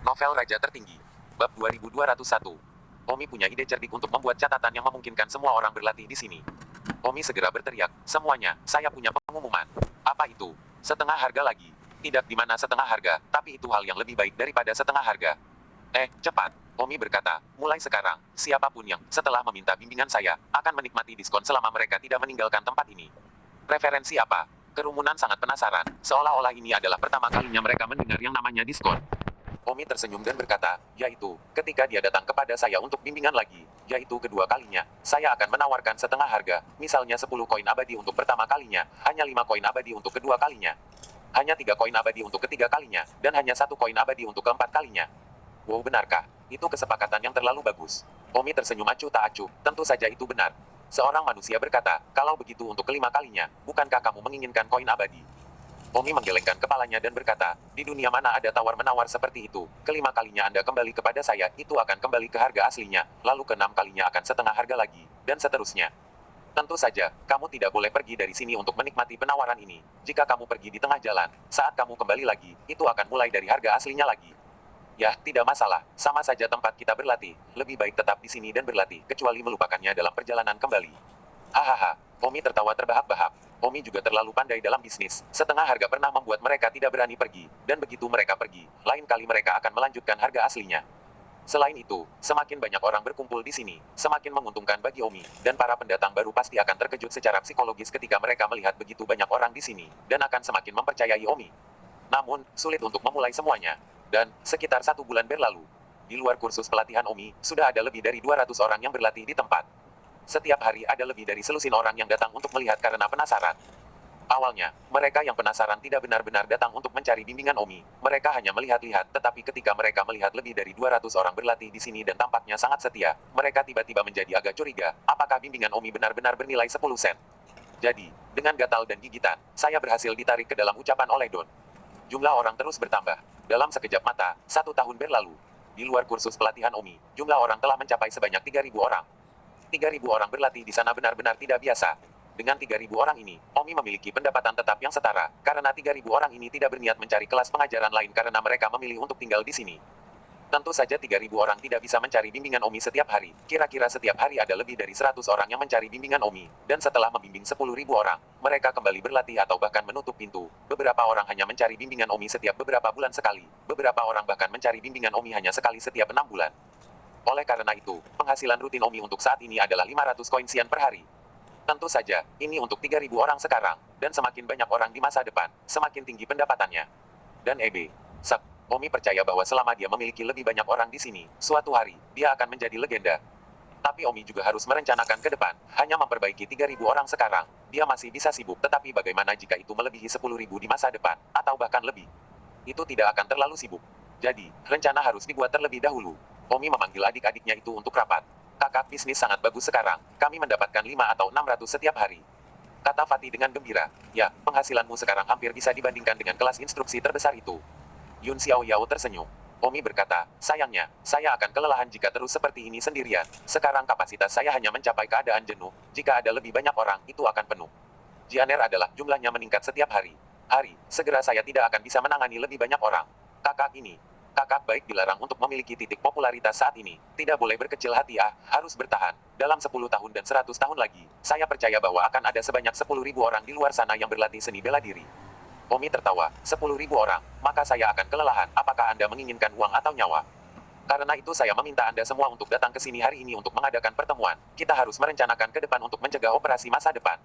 Novel Raja Tertinggi. Bab 2201. Omi punya ide cerdik untuk membuat catatan yang memungkinkan semua orang berlatih di sini. Omi segera berteriak, semuanya, saya punya pengumuman. Apa itu? Setengah harga lagi. Tidak di mana setengah harga, tapi itu hal yang lebih baik daripada setengah harga. Cepat. Omi berkata, mulai sekarang, siapapun yang, setelah meminta bimbingan saya, akan menikmati diskon selama mereka tidak meninggalkan tempat ini. Preferensi apa? Kerumunan sangat penasaran, seolah-olah ini adalah pertama kalinya mereka mendengar yang namanya diskon. Omi tersenyum dan berkata, yaitu, ketika dia datang kepada saya untuk bimbingan lagi, yaitu kedua kalinya, saya akan menawarkan setengah harga, misalnya 10 koin abadi untuk pertama kalinya, hanya 5 koin abadi untuk kedua kalinya, hanya 3 koin abadi untuk ketiga kalinya, dan hanya 1 koin abadi untuk keempat kalinya. Wow, benarkah? Itu kesepakatan yang terlalu bagus. Omi tersenyum acuh tak acuh, tentu saja itu benar. Seorang manusia berkata, kalau begitu untuk kelima kalinya, bukankah kamu menginginkan koin abadi? Omi menggelengkan kepalanya dan berkata, di dunia mana ada tawar-menawar seperti itu, kelima kalinya Anda kembali kepada saya, itu akan kembali ke harga aslinya, lalu keenam kalinya akan setengah harga lagi, dan seterusnya. Tentu saja, kamu tidak boleh pergi dari sini untuk menikmati penawaran ini. Jika kamu pergi di tengah jalan, saat kamu kembali lagi, itu akan mulai dari harga aslinya lagi. Ya, tidak masalah, sama saja tempat kita berlatih, lebih baik tetap di sini dan berlatih, kecuali melupakannya dalam perjalanan kembali. Hahaha, Omi tertawa terbahak-bahak. Omi juga terlalu pandai dalam bisnis, setengah harga pernah membuat mereka tidak berani pergi, dan begitu mereka pergi, lain kali mereka akan melanjutkan harga aslinya. Selain itu, semakin banyak orang berkumpul di sini, semakin menguntungkan bagi Omi, dan para pendatang baru pasti akan terkejut secara psikologis ketika mereka melihat begitu banyak orang di sini, dan akan semakin mempercayai Omi. Namun, sulit untuk memulai semuanya. Dan, sekitar 1 bulan berlalu, di luar kursus pelatihan Omi, sudah ada lebih dari 200 orang yang berlatih di tempat. Setiap hari ada lebih dari selusin orang yang datang untuk melihat karena penasaran. Awalnya, mereka yang penasaran tidak benar-benar datang untuk mencari bimbingan Omi. Mereka hanya melihat-lihat, tetapi ketika mereka melihat lebih dari 200 orang berlatih di sini dan tampaknya sangat setia, mereka tiba-tiba menjadi agak curiga, apakah bimbingan Omi benar-benar bernilai 10 sen. Jadi, dengan gatal dan gigitan, saya berhasil ditarik ke dalam ucapan oleh Don. Jumlah orang terus bertambah. Dalam sekejap mata, 1 tahun berlalu. Di luar kursus pelatihan Omi, jumlah orang telah mencapai sebanyak 3.000 orang. 3.000 orang berlatih di sana benar-benar tidak biasa. Dengan 3.000 orang ini, Omi memiliki pendapatan tetap yang setara, karena 3.000 orang ini tidak berniat mencari kelas pengajaran lain karena mereka memilih untuk tinggal di sini. Tentu saja 3.000 orang tidak bisa mencari bimbingan Omi setiap hari. Kira-kira setiap hari ada lebih dari 100 orang yang mencari bimbingan Omi. Dan setelah membimbing 10.000 orang, mereka kembali berlatih atau bahkan menutup pintu. Beberapa orang hanya mencari bimbingan Omi setiap beberapa bulan sekali. Beberapa orang bahkan mencari bimbingan Omi hanya sekali setiap 6 bulan. Oleh karena itu, penghasilan rutin Omi untuk saat ini adalah 500 koin sian per hari. Tentu saja, ini untuk 3.000 orang sekarang. Dan semakin banyak orang di masa depan, semakin tinggi pendapatannya. Dan Omi percaya bahwa selama dia memiliki lebih banyak orang di sini, suatu hari, dia akan menjadi legenda. Tapi Omi juga harus merencanakan ke depan, hanya memperbaiki 3.000 orang sekarang. Dia masih bisa sibuk, tetapi bagaimana jika itu melebihi 10.000 di masa depan, atau bahkan lebih? Itu tidak akan terlalu sibuk. Jadi, rencana harus dibuat terlebih dahulu. Omi memanggil adik-adiknya itu untuk rapat. Kakak, bisnis sangat bagus sekarang, kami mendapatkan 5 atau 600 setiap hari. Kata Fatih dengan gembira. Ya, penghasilanmu sekarang hampir bisa dibandingkan dengan kelas instruksi terbesar itu. Yun Xiao Yao tersenyum. Omi berkata, sayangnya, saya akan kelelahan jika terus seperti ini sendirian. Sekarang kapasitas saya hanya mencapai keadaan jenuh. Jika ada lebih banyak orang, itu akan penuh. Jianer adalah jumlahnya meningkat setiap hari. Segera saya tidak akan bisa menangani lebih banyak orang. Kakak baik dilarang untuk memiliki titik popularitas saat ini. Tidak boleh berkecil hati harus bertahan. Dalam 10 tahun dan 100 tahun lagi, saya percaya bahwa akan ada sebanyak 10.000 orang di luar sana yang berlatih seni bela diri. Omi tertawa, 10.000 orang, maka saya akan kelelahan. Apakah Anda menginginkan uang atau nyawa? Karena itu saya meminta Anda semua untuk datang ke sini hari ini untuk mengadakan pertemuan. Kita harus merencanakan ke depan untuk mencegah operasi masa depan.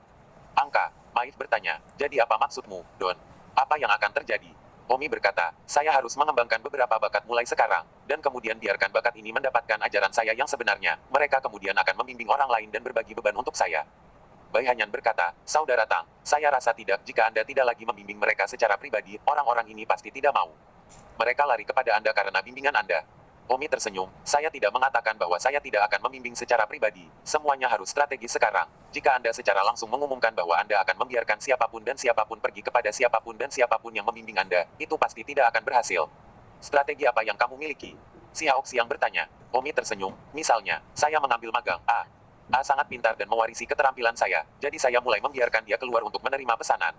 Angka, Maif bertanya, jadi apa maksudmu, Don? Apa yang akan terjadi? Omi berkata, saya harus mengembangkan beberapa bakat mulai sekarang, dan kemudian biarkan bakat ini mendapatkan ajaran saya yang sebenarnya. Mereka kemudian akan membimbing orang lain dan berbagi beban untuk saya. Bai Hanyan berkata, Saudara Tang, saya rasa tidak jika Anda tidak lagi membimbing mereka secara pribadi, orang-orang ini pasti tidak mau. Mereka lari kepada Anda karena bimbingan Anda. Omi tersenyum, saya tidak mengatakan bahwa saya tidak akan membimbing secara pribadi, semuanya harus strategis sekarang. Jika Anda secara langsung mengumumkan bahwa Anda akan membiarkan siapapun dan siapapun pergi kepada siapapun dan siapapun yang membimbing Anda, itu pasti tidak akan berhasil. Strategi apa yang kamu miliki? Xiao Xiang bertanya. Omi tersenyum, misalnya, saya mengambil magang, sangat pintar dan mewarisi keterampilan saya, jadi saya mulai membiarkan dia keluar untuk menerima pesanan.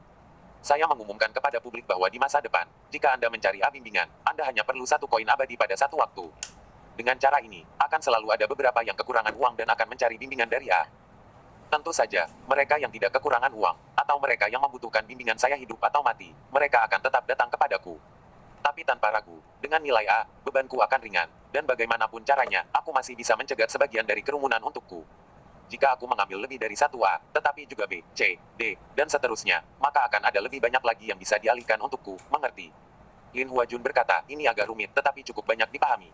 Saya mengumumkan kepada publik bahwa di masa depan, jika Anda mencari bimbingan, Anda hanya perlu satu koin abadi pada satu waktu. Dengan cara ini, akan selalu ada beberapa yang kekurangan uang dan akan mencari bimbingan dari A. Tentu saja, mereka yang tidak kekurangan uang, atau mereka yang membutuhkan bimbingan saya hidup atau mati, mereka akan tetap datang kepadaku. Tapi tanpa ragu, dengan nilai A, bebanku akan ringan, dan bagaimanapun caranya, aku masih bisa mencegat sebagian dari kerumunan untukku. Jika aku mengambil lebih dari satu A, tetapi juga B, C, D, dan seterusnya, maka akan ada lebih banyak lagi yang bisa dialihkan untukku, mengerti? Lin Huajun berkata, ini agak rumit tetapi cukup banyak dipahami.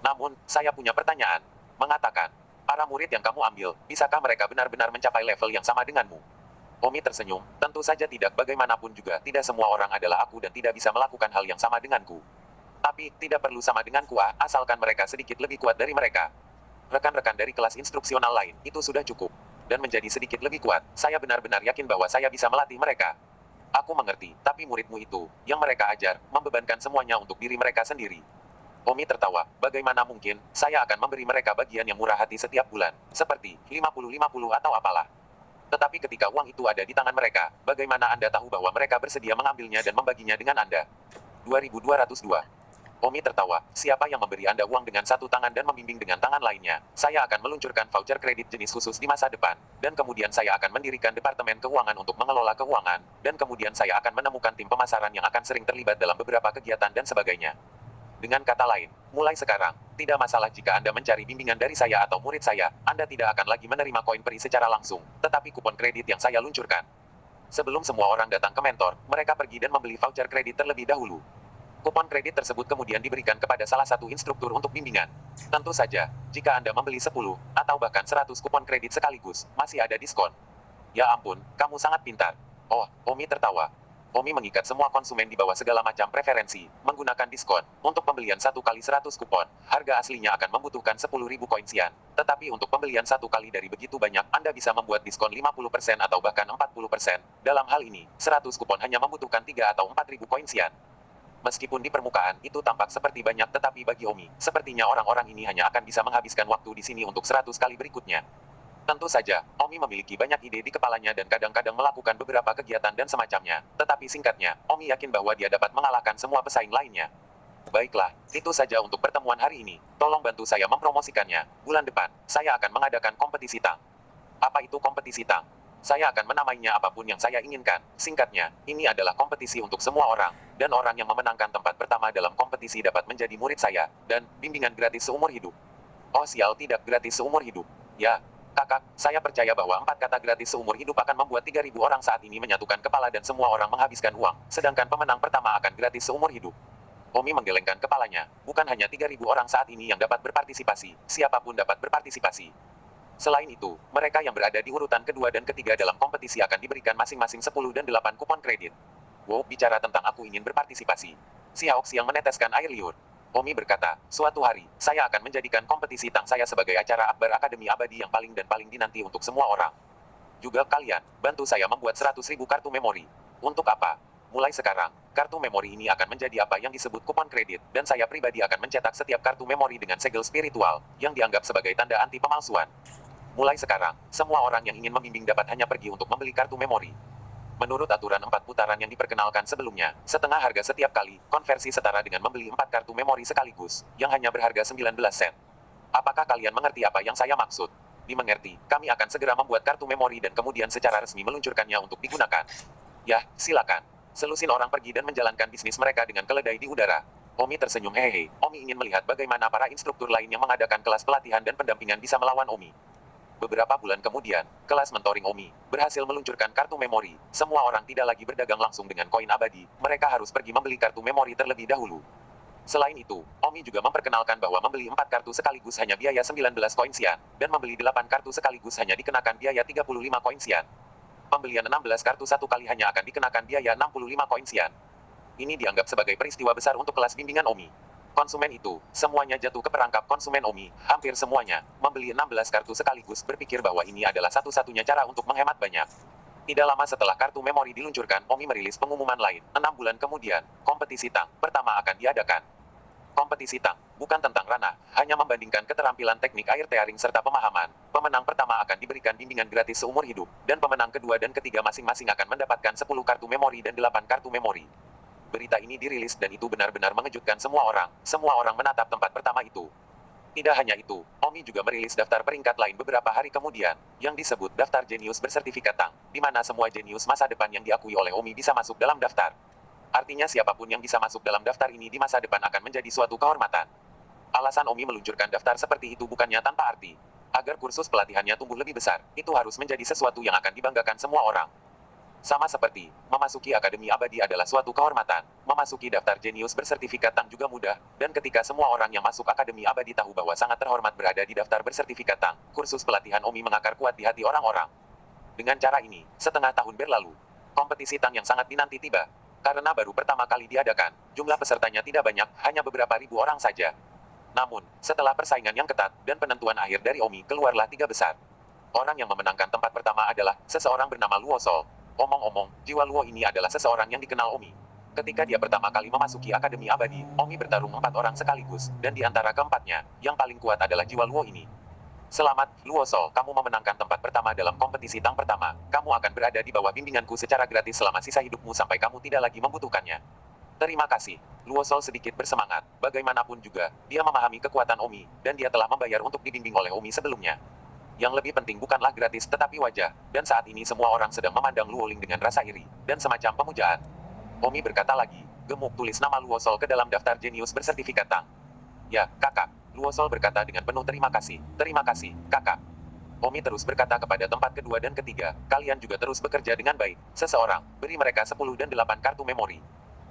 Namun, saya punya pertanyaan. Mengatakan, para murid yang kamu ambil, bisakah mereka benar-benar mencapai level yang sama denganmu? Omi tersenyum, tentu saja tidak, bagaimanapun juga tidak semua orang adalah aku dan tidak bisa melakukan hal yang sama denganku. Tapi, tidak perlu sama denganku asalkan mereka sedikit lebih kuat dari mereka. Rekan-rekan dari kelas instruksional lain, itu sudah cukup. Dan menjadi sedikit lebih kuat, saya benar-benar yakin bahwa saya bisa melatih mereka. Aku mengerti, tapi muridmu itu, yang mereka ajar, membebankan semuanya untuk diri mereka sendiri. Omi tertawa, bagaimana mungkin, saya akan memberi mereka bagian yang murah hati setiap bulan, seperti 50-50 atau apalah. Tetapi ketika uang itu ada di tangan mereka, bagaimana Anda tahu bahwa mereka bersedia mengambilnya dan membaginya dengan Anda? 2202. Omi tertawa, siapa yang memberi Anda uang dengan satu tangan dan membimbing dengan tangan lainnya? Saya akan meluncurkan voucher kredit jenis khusus di masa depan, dan kemudian saya akan mendirikan departemen keuangan untuk mengelola keuangan, dan kemudian saya akan menemukan tim pemasaran yang akan sering terlibat dalam beberapa kegiatan dan sebagainya. Dengan kata lain, mulai sekarang, tidak masalah jika Anda mencari bimbingan dari saya atau murid saya, Anda tidak akan lagi menerima koin peri secara langsung, tetapi kupon kredit yang saya luncurkan. Sebelum semua orang datang ke mentor, mereka pergi dan membeli voucher kredit terlebih dahulu. Kupon kredit tersebut kemudian diberikan kepada salah satu instruktur untuk bimbingan. Tentu saja, jika Anda membeli 10, atau bahkan 100 kupon kredit sekaligus, masih ada diskon. Ya ampun, kamu sangat pintar. Oh, Omi tertawa. Omi mengikat semua konsumen di bawah segala macam preferensi, menggunakan diskon. Untuk pembelian 1 kali 100 kupon, harga aslinya akan membutuhkan 10.000 koin sian. Tetapi untuk pembelian 1 kali dari begitu banyak, Anda bisa membuat diskon 50% atau bahkan 40%. Dalam hal ini, 100 kupon hanya membutuhkan 3 atau 4.000 koin sian. Meskipun di permukaan itu tampak seperti banyak, tetapi bagi Omi, sepertinya orang-orang ini hanya akan bisa menghabiskan waktu di sini untuk 100 kali berikutnya. Tentu saja, Omi memiliki banyak ide di kepalanya dan kadang-kadang melakukan beberapa kegiatan dan semacamnya. Tetapi singkatnya, Omi yakin bahwa dia dapat mengalahkan semua pesaing lainnya. Baiklah, itu saja untuk pertemuan hari ini. Tolong bantu saya mempromosikannya. Bulan depan, saya akan mengadakan kompetisi tang. Apa itu kompetisi tang? Saya akan menamainya apapun yang saya inginkan. Singkatnya, ini adalah kompetisi untuk semua orang, dan orang yang memenangkan tempat pertama dalam kompetisi dapat menjadi murid saya, dan bimbingan gratis seumur hidup. Oh sial, tidak gratis seumur hidup. Ya, kakak, saya percaya bahwa 4 kata gratis seumur hidup akan membuat 3.000 orang saat ini menyatukan kepala dan semua orang menghabiskan uang, sedangkan pemenang pertama akan gratis seumur hidup. Omi menggelengkan kepalanya, bukan hanya 3.000 orang saat ini yang dapat berpartisipasi, siapapun dapat berpartisipasi. Selain itu, mereka yang berada di urutan kedua dan ketiga dalam kompetisi akan diberikan masing-masing 10 dan 8 kupon kredit. Wow, bicara tentang aku ingin berpartisipasi. Xiaoxiang meneteskan air liur. Omi berkata, suatu hari, saya akan menjadikan kompetisi tang saya sebagai acara akbar akademi abadi yang paling dan paling dinanti untuk semua orang. Juga kalian, bantu saya membuat 100.000 kartu memori. Untuk apa? Mulai sekarang, kartu memori ini akan menjadi apa yang disebut kupon kredit, dan saya pribadi akan mencetak setiap kartu memori dengan segel spiritual, yang dianggap sebagai tanda anti pemalsuan. Mulai sekarang, semua orang yang ingin membimbing dapat hanya pergi untuk membeli kartu memori. Menurut aturan 4 putaran yang diperkenalkan sebelumnya, setengah harga setiap kali, konversi setara dengan membeli 4 kartu memori sekaligus, yang hanya berharga 19 sen. Apakah kalian mengerti apa yang saya maksud? Dimengerti, kami akan segera membuat kartu memori dan kemudian secara resmi meluncurkannya untuk digunakan. Ya, silakan. Selusin orang pergi dan menjalankan bisnis mereka dengan keledai di udara. Omi tersenyum hehehe. Omi ingin melihat bagaimana para instruktur lain yang mengadakan kelas pelatihan dan pendampingan bisa melawan Omi. Beberapa bulan kemudian, kelas mentoring Omi berhasil meluncurkan kartu memori. Semua orang tidak lagi berdagang langsung dengan koin abadi, mereka harus pergi membeli kartu memori terlebih dahulu. Selain itu, Omi juga memperkenalkan bahwa membeli 4 kartu sekaligus hanya biaya 19 koin sian, dan membeli 8 kartu sekaligus hanya dikenakan biaya 35 koin sian. Pembelian 16 kartu satu kali hanya akan dikenakan biaya 65 koin sian. Ini dianggap sebagai peristiwa besar untuk kelas bimbingan Omi. Konsumen itu, semuanya jatuh ke perangkap konsumen Omi, hampir semuanya, membeli 16 kartu sekaligus berpikir bahwa ini adalah satu-satunya cara untuk menghemat banyak. Tidak lama setelah kartu memori diluncurkan, Omi merilis pengumuman lain. 6 bulan kemudian, kompetisi tang pertama akan diadakan. Kompetisi tang. bukan tentang ranah, hanya membandingkan keterampilan teknik air tearing serta pemahaman. Pemenang pertama akan diberikan bimbingan gratis seumur hidup, dan pemenang kedua dan ketiga masing-masing akan mendapatkan 10 kartu memori dan 8 kartu memori. Berita ini dirilis dan itu benar-benar mengejutkan semua orang. Semua orang menatap tempat pertama itu. Tidak hanya itu, Omi juga merilis daftar peringkat lain beberapa hari kemudian, yang disebut daftar jenius bersertifikat Tang, di mana semua jenius masa depan yang diakui oleh Omi bisa masuk dalam daftar. Artinya siapapun yang bisa masuk dalam daftar ini di masa depan akan menjadi suatu kehormatan. Alasan Omi meluncurkan daftar seperti itu bukannya tanpa arti. Agar kursus pelatihannya tumbuh lebih besar, itu harus menjadi sesuatu yang akan dibanggakan semua orang. Sama seperti, memasuki Akademi Abadi adalah suatu kehormatan, memasuki daftar jenius bersertifikat Tang juga mudah, dan ketika semua orang yang masuk Akademi Abadi tahu bahwa sangat terhormat berada di daftar bersertifikat Tang, kursus pelatihan Omi mengakar kuat di hati orang-orang. Dengan cara ini, setengah tahun berlalu, kompetisi Tang yang sangat dinanti tiba. Karena baru pertama kali diadakan, jumlah pesertanya tidak banyak, hanya beberapa ribu orang saja. Namun, setelah persaingan yang ketat, dan penentuan akhir dari Omi, keluarlah 3 besar. Orang yang memenangkan tempat pertama adalah seseorang bernama Luo Sol. Omong-omong, jiwa Luo ini adalah seseorang yang dikenal Omi. Ketika dia pertama kali memasuki Akademi Abadi, Omi bertarung 4 orang sekaligus, dan di antara keempatnya, yang paling kuat adalah jiwa Luo ini. Selamat, Luo Sol, kamu memenangkan tempat pertama dalam kompetisi Tang pertama. Kamu akan berada di bawah bimbinganku secara gratis selama sisa hidupmu sampai kamu tidak lagi membutuhkannya. Terima kasih. Luo Sol sedikit bersemangat. Bagaimanapun juga, dia memahami kekuatan Omi, dan dia telah membayar untuk dibimbing oleh Omi sebelumnya. Yang lebih penting bukanlah gratis tetapi wajah, dan saat ini semua orang sedang memandang Luo Ling dengan rasa iri, dan semacam pemujaan. Omi berkata lagi, gemuk tulis nama Luo Sol ke dalam daftar jenius bersertifikat Tang. Ya, kakak. Luo Sol berkata dengan penuh terima kasih, kakak. Omi terus berkata kepada tempat kedua dan ketiga, kalian juga terus bekerja dengan baik. Seseorang, beri mereka 10 dan 8 kartu memori.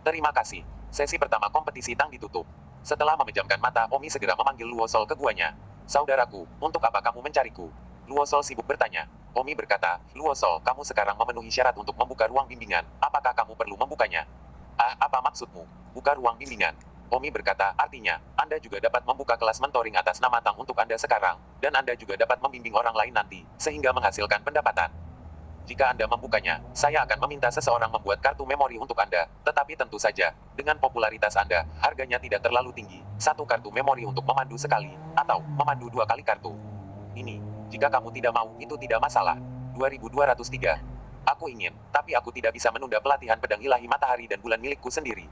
Terima kasih. Sesi pertama kompetisi Tang ditutup. Setelah memejamkan mata, Omi segera memanggil Luo Sol ke guanya. Saudaraku, untuk apa kamu mencariku? Luo Sol sibuk bertanya. Omi berkata, Luo Sol, kamu sekarang memenuhi syarat untuk membuka ruang bimbingan. Apakah kamu perlu membukanya? Ah, apa maksudmu? Buka ruang bimbingan. Omi berkata, artinya, Anda juga dapat membuka kelas mentoring atas nama Tang untuk Anda sekarang, dan Anda juga dapat membimbing orang lain nanti, sehingga menghasilkan pendapatan. Jika Anda membukanya, saya akan meminta seseorang membuat kartu memori untuk Anda, tetapi tentu saja, dengan popularitas Anda, harganya tidak terlalu tinggi. 1 kartu memori untuk memandu sekali, atau memandu 2 kali kartu. Ini, jika kamu tidak mau, itu tidak masalah. 2203. Aku ingin, tapi aku tidak bisa menunda pelatihan pedang ilahi matahari dan bulan milikku sendiri.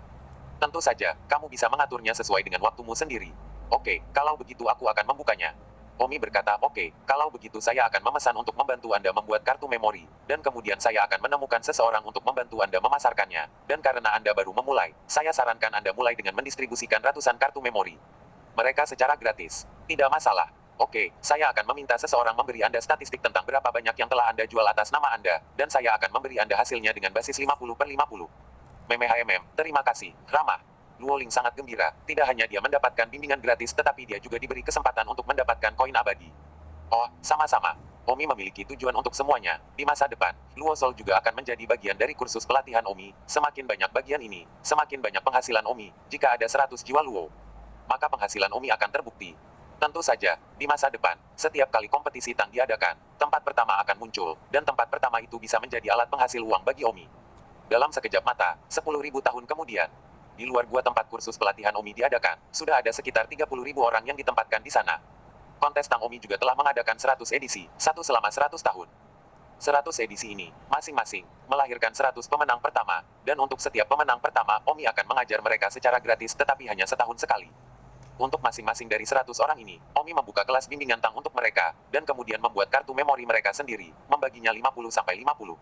Tentu saja, kamu bisa mengaturnya sesuai dengan waktumu sendiri. Oke, kalau begitu aku akan membukanya. Omi berkata, oke, kalau begitu saya akan memesan untuk membantu Anda membuat kartu memori, dan kemudian saya akan menemukan seseorang untuk membantu Anda memasarkannya, dan karena Anda baru memulai, saya sarankan Anda mulai dengan mendistribusikan ratusan kartu memori. Mereka secara gratis. Tidak masalah. Oke, saya akan meminta seseorang memberi Anda statistik tentang berapa banyak yang telah Anda jual atas nama Anda, dan saya akan memberi Anda hasilnya dengan basis 50/50. Terima kasih, ramah. Luo Ling sangat gembira, tidak hanya dia mendapatkan bimbingan gratis tetapi dia juga diberi kesempatan untuk mendapatkan koin abadi. Oh, sama-sama. Omi memiliki tujuan untuk semuanya. Di masa depan, Luo Sol juga akan menjadi bagian dari kursus pelatihan Omi. Semakin banyak bagian ini, semakin banyak penghasilan Omi. Jika ada 100 jiwa Luo, maka penghasilan Omi akan terbukti. Tentu saja, di masa depan, setiap kali kompetisi Tang diadakan, tempat pertama akan muncul, dan tempat pertama itu bisa menjadi alat penghasil uang bagi Omi. Dalam sekejap mata, 10.000 tahun kemudian, di luar gua tempat kursus pelatihan Omi diadakan, sudah ada sekitar 30.000 orang yang ditempatkan di sana. Kontes Tang Omi juga telah mengadakan 100 edisi, satu selama 100 tahun. 100 edisi ini, masing-masing, melahirkan 100 pemenang pertama, dan untuk setiap pemenang pertama, Omi akan mengajar mereka secara gratis tetapi hanya setahun sekali. Untuk masing-masing dari 100 orang ini, Omi membuka kelas bimbingan Tang untuk mereka, dan kemudian membuat kartu memori mereka sendiri, membaginya 50/50.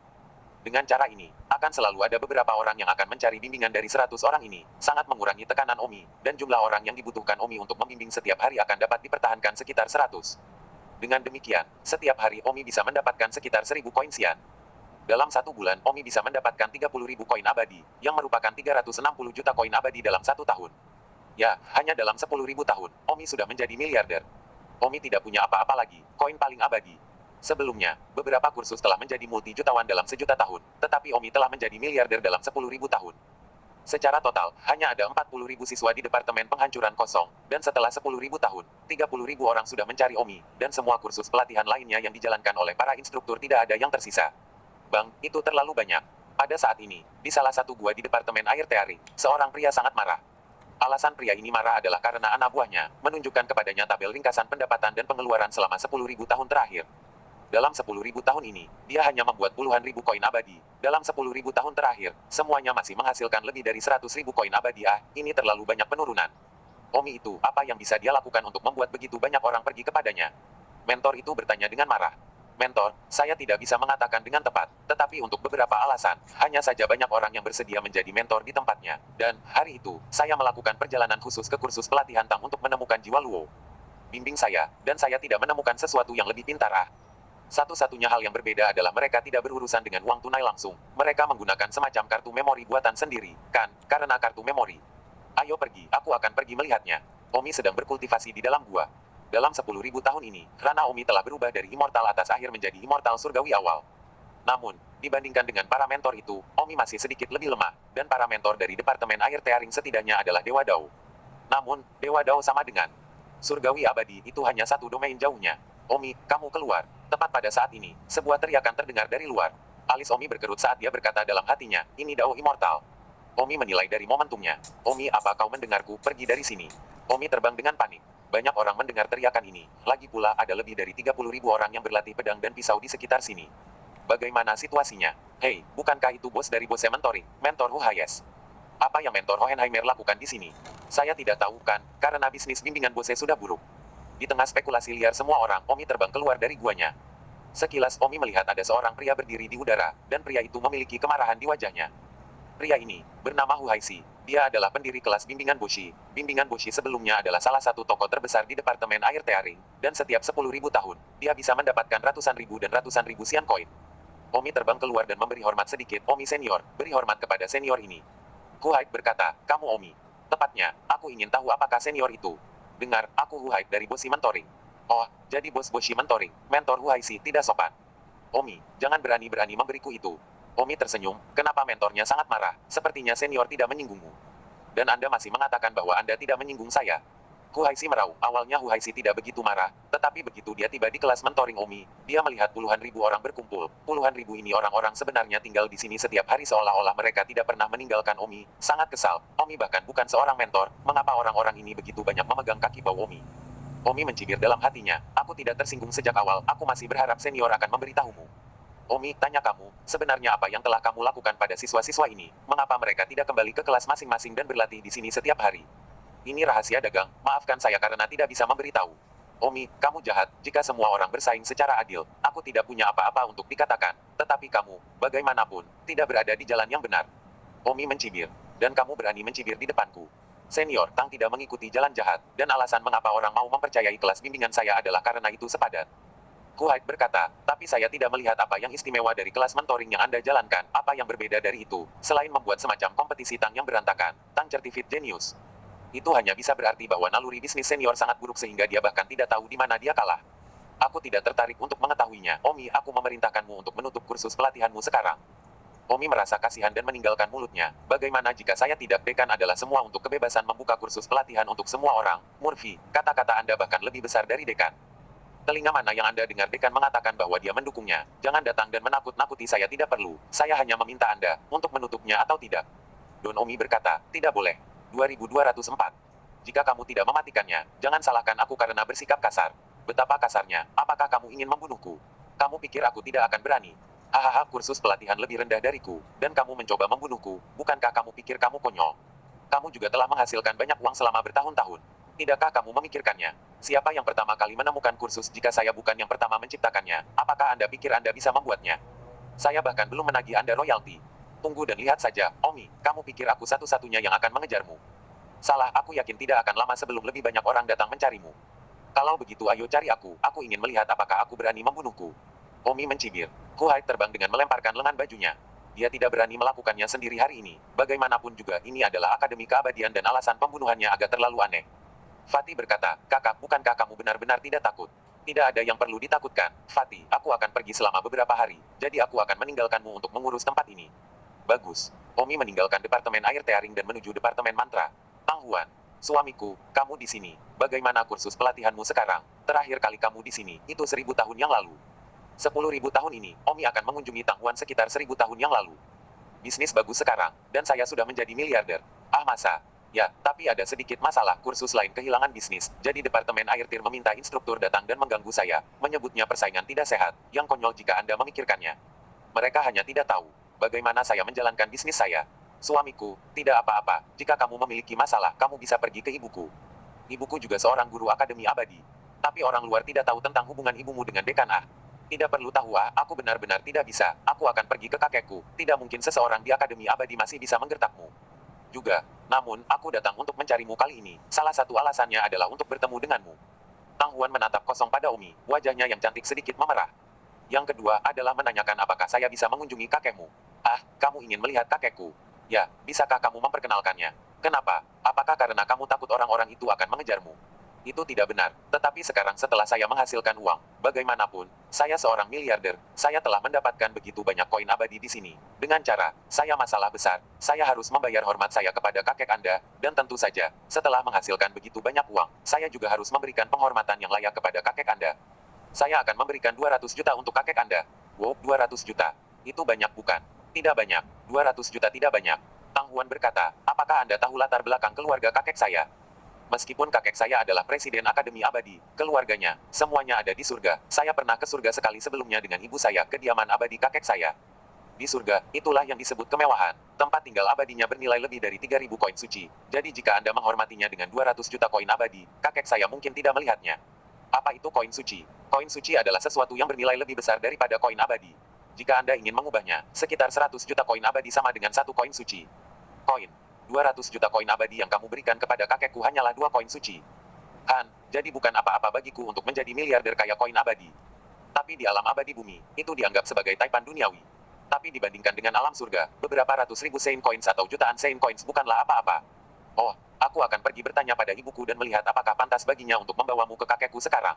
Dengan cara ini, akan selalu ada beberapa orang yang akan mencari bimbingan dari 100 orang ini, sangat mengurangi tekanan Omi, dan jumlah orang yang dibutuhkan Omi untuk membimbing setiap hari akan dapat dipertahankan sekitar 100. Dengan demikian, setiap hari Omi bisa mendapatkan sekitar 1.000 koin sian. Dalam 1 bulan, Omi bisa mendapatkan 30.000 koin abadi, yang merupakan 360 juta koin abadi dalam 1 tahun. Ya, hanya dalam 10.000 tahun, Omi sudah menjadi miliarder. Omi tidak punya apa-apa lagi, koin paling abadi. Sebelumnya, beberapa kursus telah menjadi multi-jutawan dalam 1.000.000 tahun, tetapi Omi telah menjadi miliarder dalam 10.000 tahun. Secara total, hanya ada 40.000 siswa di Departemen Penghancuran Kosong, dan setelah 10.000 tahun, 30.000 orang sudah mencari Omi, dan semua kursus pelatihan lainnya yang dijalankan oleh para instruktur tidak ada yang tersisa. Bang, itu terlalu banyak. Pada saat ini, di salah satu gua di Departemen Air Tearing, seorang pria sangat marah. Alasan pria ini marah adalah karena anak buahnya menunjukkan kepadanya tabel ringkasan pendapatan dan pengeluaran selama 10.000 tahun terakhir. Dalam 10.000 tahun ini, dia hanya membuat puluhan ribu koin abadi. Dalam 10.000 tahun terakhir, semuanya masih menghasilkan lebih dari 100.000 koin abadi. Ini terlalu banyak penurunan. Omi itu, apa yang bisa dia lakukan untuk membuat begitu banyak orang pergi kepadanya? Mentor itu bertanya dengan marah. Mentor, saya tidak bisa mengatakan dengan tepat, tetapi untuk beberapa alasan, hanya saja banyak orang yang bersedia menjadi mentor di tempatnya. Dan, hari itu, saya melakukan perjalanan khusus ke kursus pelatihan Tang untuk menemukan jiwa Luo. Bimbing saya, dan saya tidak menemukan sesuatu yang lebih pintar. Satu-satunya hal yang berbeda adalah mereka tidak berurusan dengan uang tunai langsung. Mereka menggunakan semacam kartu memori buatan sendiri, kan? Karena kartu memori. Ayo pergi, aku akan pergi melihatnya. Omi sedang berkultivasi di dalam gua. Dalam 10.000 tahun ini, Rana Omi telah berubah dari immortal atas akhir menjadi immortal surgawi awal. Namun, dibandingkan dengan para mentor itu, Omi masih sedikit lebih lemah, dan para mentor dari Departemen Air Tearing setidaknya adalah Dewa Dao. Namun, Dewa Dao sama dengan surgawi abadi itu hanya satu domain jauhnya. Omi, kamu keluar. Tepat pada saat ini, sebuah teriakan terdengar dari luar. Alis Omi berkerut saat dia berkata dalam hatinya, ini Dao Immortal. Omi menilai dari momentumnya. Omi, apa kau mendengarku? Pergi dari sini. Omi terbang dengan panik. Banyak orang mendengar teriakan ini. Lagi pula ada lebih dari 30.000 orang yang berlatih pedang dan pisau di sekitar sini. Bagaimana situasinya? Hei, bukankah itu bos dari Bose Mentoring, Mentor Hu Hayes? Apa yang Mentor Hohenheimer lakukan di sini? Saya tidak tahu kan, karena bisnis bimbingan Bose sudah buruk. Di tengah spekulasi liar semua orang, Omi terbang keluar dari guanya. Sekilas Omi melihat ada seorang pria berdiri di udara, dan pria itu memiliki kemarahan di wajahnya. Pria ini, bernama Hu Haixi. Dia adalah pendiri kelas bimbingan Boshi. Bimbingan Boshi sebelumnya adalah salah satu tokoh terbesar di Departemen Air Tearing, dan setiap 10.000 tahun, dia bisa mendapatkan ratusan ribu dan ratusan ribu sian koin. Omi terbang keluar dan memberi hormat sedikit. Omi senior, beri hormat kepada senior ini. Hu Haik berkata, kamu Omi. Tepatnya, aku ingin tahu apakah senior itu. Dengar, aku Hu Haik dari Boshi Mentoring. Oh, jadi bos Boshi Mentoring, mentor Hu Haixi tidak sopan. Omi, jangan berani-berani memberiku itu. Omi tersenyum, kenapa mentornya sangat marah, sepertinya senior tidak menyinggungmu. Dan Anda masih mengatakan bahwa Anda tidak menyinggung saya. Hu Haixi meraung, awalnya Hu Haixi tidak begitu marah, tetapi begitu dia tiba di kelas mentoring Omi, dia melihat puluhan ribu orang berkumpul. Puluhan ribu ini orang-orang sebenarnya tinggal di sini setiap hari seolah-olah mereka tidak pernah meninggalkan Omi. Sangat kesal, Omi bahkan bukan seorang mentor, mengapa orang-orang ini begitu banyak memegang kaki bau Omi? Omi mencibir dalam hatinya, aku tidak tersinggung sejak awal, aku masih berharap senior akan memberitahumu. Omi, tanya kamu, sebenarnya apa yang telah kamu lakukan pada siswa-siswa ini? Mengapa mereka tidak kembali ke kelas masing-masing dan berlatih di sini setiap hari? Ini rahasia dagang, maafkan saya karena tidak bisa memberitahu. Omi, kamu jahat, jika semua orang bersaing secara adil, aku tidak punya apa-apa untuk dikatakan. Tetapi kamu, bagaimanapun, tidak berada di jalan yang benar. Omi mencibir, dan kamu berani mencibir di depanku. Senior Tang tidak mengikuti jalan jahat, dan alasan mengapa orang mau mempercayai kelas bimbingan saya adalah karena itu sepadan. Hu Haik berkata, tapi saya tidak melihat apa yang istimewa dari kelas mentoring yang Anda jalankan, apa yang berbeda dari itu, selain membuat semacam kompetisi Tang yang berantakan, Tang Certificate Genius. Itu hanya bisa berarti bahwa naluri bisnis senior sangat buruk sehingga dia bahkan tidak tahu di mana dia kalah. Aku tidak tertarik untuk mengetahuinya, Omi, aku memerintahkanmu untuk menutup kursus pelatihanmu sekarang. Omi merasa kasihan dan meninggalkan mulutnya, bagaimana jika saya tidak, dekan adalah semua untuk kebebasan membuka kursus pelatihan untuk semua orang, Murphy, kata-kata Anda bahkan lebih besar dari dekan. Telinga mana yang Anda dengar dekan mengatakan bahwa dia mendukungnya? Jangan datang dan menakut-nakuti saya, tidak perlu. Saya hanya meminta Anda untuk menutupnya atau tidak. Don Omi berkata, tidak boleh. 2204. Jika kamu tidak mematikannya, jangan salahkan aku karena bersikap kasar. Betapa kasarnya, apakah kamu ingin membunuhku? Kamu pikir aku tidak akan berani? Hahaha, kursus pelatihan lebih rendah dariku, dan kamu mencoba membunuhku, bukankah kamu pikir kamu konyol? Kamu juga telah menghasilkan banyak uang selama bertahun-tahun. Tidakkah kamu memikirkannya? Siapa yang pertama kali menemukan kursus jika saya bukan yang pertama menciptakannya? Apakah Anda pikir Anda bisa membuatnya? Saya bahkan belum menagih Anda royalti. Tunggu dan lihat saja, Omi, kamu pikir aku satu-satunya yang akan mengejarmu? Salah, aku yakin tidak akan lama sebelum lebih banyak orang datang mencarimu. Kalau begitu ayo cari aku ingin melihat apakah aku berani membunuhku. Omi mencibir. Hu Haik terbang dengan melemparkan lengan bajunya. Dia tidak berani melakukannya sendiri hari ini. Bagaimanapun juga, ini adalah akademi keabadian dan alasan pembunuhannya agak terlalu aneh. Fatih berkata, kakak, bukankah kamu benar-benar tidak takut? Tidak ada yang perlu ditakutkan, Fatih, aku akan pergi selama beberapa hari, jadi aku akan meninggalkanmu untuk mengurus tempat ini. Bagus. Omi meninggalkan Departemen Air Tearing dan menuju Departemen Mantra. Tang Huan, suamiku, kamu di sini. Bagaimana kursus pelatihanmu sekarang? Terakhir kali kamu di sini, itu 1.000 tahun yang lalu. 10.000 tahun ini, Omi akan mengunjungi Tang Huan sekitar 1.000 tahun yang lalu. Bisnis bagus sekarang, dan saya sudah menjadi miliarder. Ah masa. Ya, tapi ada sedikit masalah, kursus lain kehilangan bisnis, jadi Departemen Air Tir meminta instruktur datang dan mengganggu saya, menyebutnya persaingan tidak sehat, yang konyol jika Anda memikirkannya. Mereka hanya tidak tahu bagaimana saya menjalankan bisnis saya. Suamiku, tidak apa-apa, jika kamu memiliki masalah, kamu bisa pergi ke ibuku. Ibuku juga seorang guru akademi abadi. Tapi orang luar tidak tahu tentang hubungan ibumu dengan dekan ah. Tidak perlu tahu ah, aku benar-benar tidak bisa, aku akan pergi ke kakekku, tidak mungkin seseorang di akademi abadi masih bisa menggertakmu. Juga, namun, aku datang untuk mencarimu kali ini. Salah satu alasannya adalah untuk bertemu denganmu. Tang Huan menatap kosong pada Omi, wajahnya yang cantik sedikit memerah. Yang kedua adalah menanyakan apakah saya bisa mengunjungi kakekmu. Ah, kamu ingin melihat kakekku? Ya, bisakah kamu memperkenalkannya? Kenapa? Apakah karena kamu takut orang-orang itu akan mengejarmu? Itu tidak benar. Tetapi sekarang setelah saya menghasilkan uang, bagaimanapun, saya seorang miliarder, saya telah mendapatkan begitu banyak koin abadi di sini. Dengan cara, saya masalah besar, saya harus membayar hormat saya kepada kakek Anda, dan tentu saja, setelah menghasilkan begitu banyak uang, saya juga harus memberikan penghormatan yang layak kepada kakek Anda. Saya akan memberikan 200 juta untuk kakek Anda. Wow, 200 juta. Itu banyak bukan? Tidak banyak. 200 juta tidak banyak. Tang Huan berkata, apakah Anda tahu latar belakang keluarga kakek saya? Meskipun kakek saya adalah presiden Akademi Abadi, keluarganya, semuanya ada di surga. Saya pernah ke surga sekali sebelumnya dengan ibu saya, kediaman abadi kakek saya. Di surga, itulah yang disebut kemewahan. Tempat tinggal abadinya bernilai lebih dari 3.000 koin suci. Jadi jika Anda menghormatinya dengan 200 juta koin abadi, kakek saya mungkin tidak melihatnya. Apa itu koin suci? Koin suci adalah sesuatu yang bernilai lebih besar daripada koin abadi. Jika Anda ingin mengubahnya, sekitar 100 juta koin abadi sama dengan satu koin suci. Koin. 200 juta koin abadi yang kamu berikan kepada kakekku hanyalah 2 koin suci. Han, jadi bukan apa-apa bagiku untuk menjadi miliarder kaya koin abadi. Tapi di alam abadi bumi, itu dianggap sebagai taipan duniawi. Tapi dibandingkan dengan alam surga, beberapa ratus ribu Sein Coins atau jutaan Sein Coins bukanlah apa-apa. Oh, aku akan pergi bertanya pada ibuku dan melihat apakah pantas baginya untuk membawamu ke kakekku sekarang.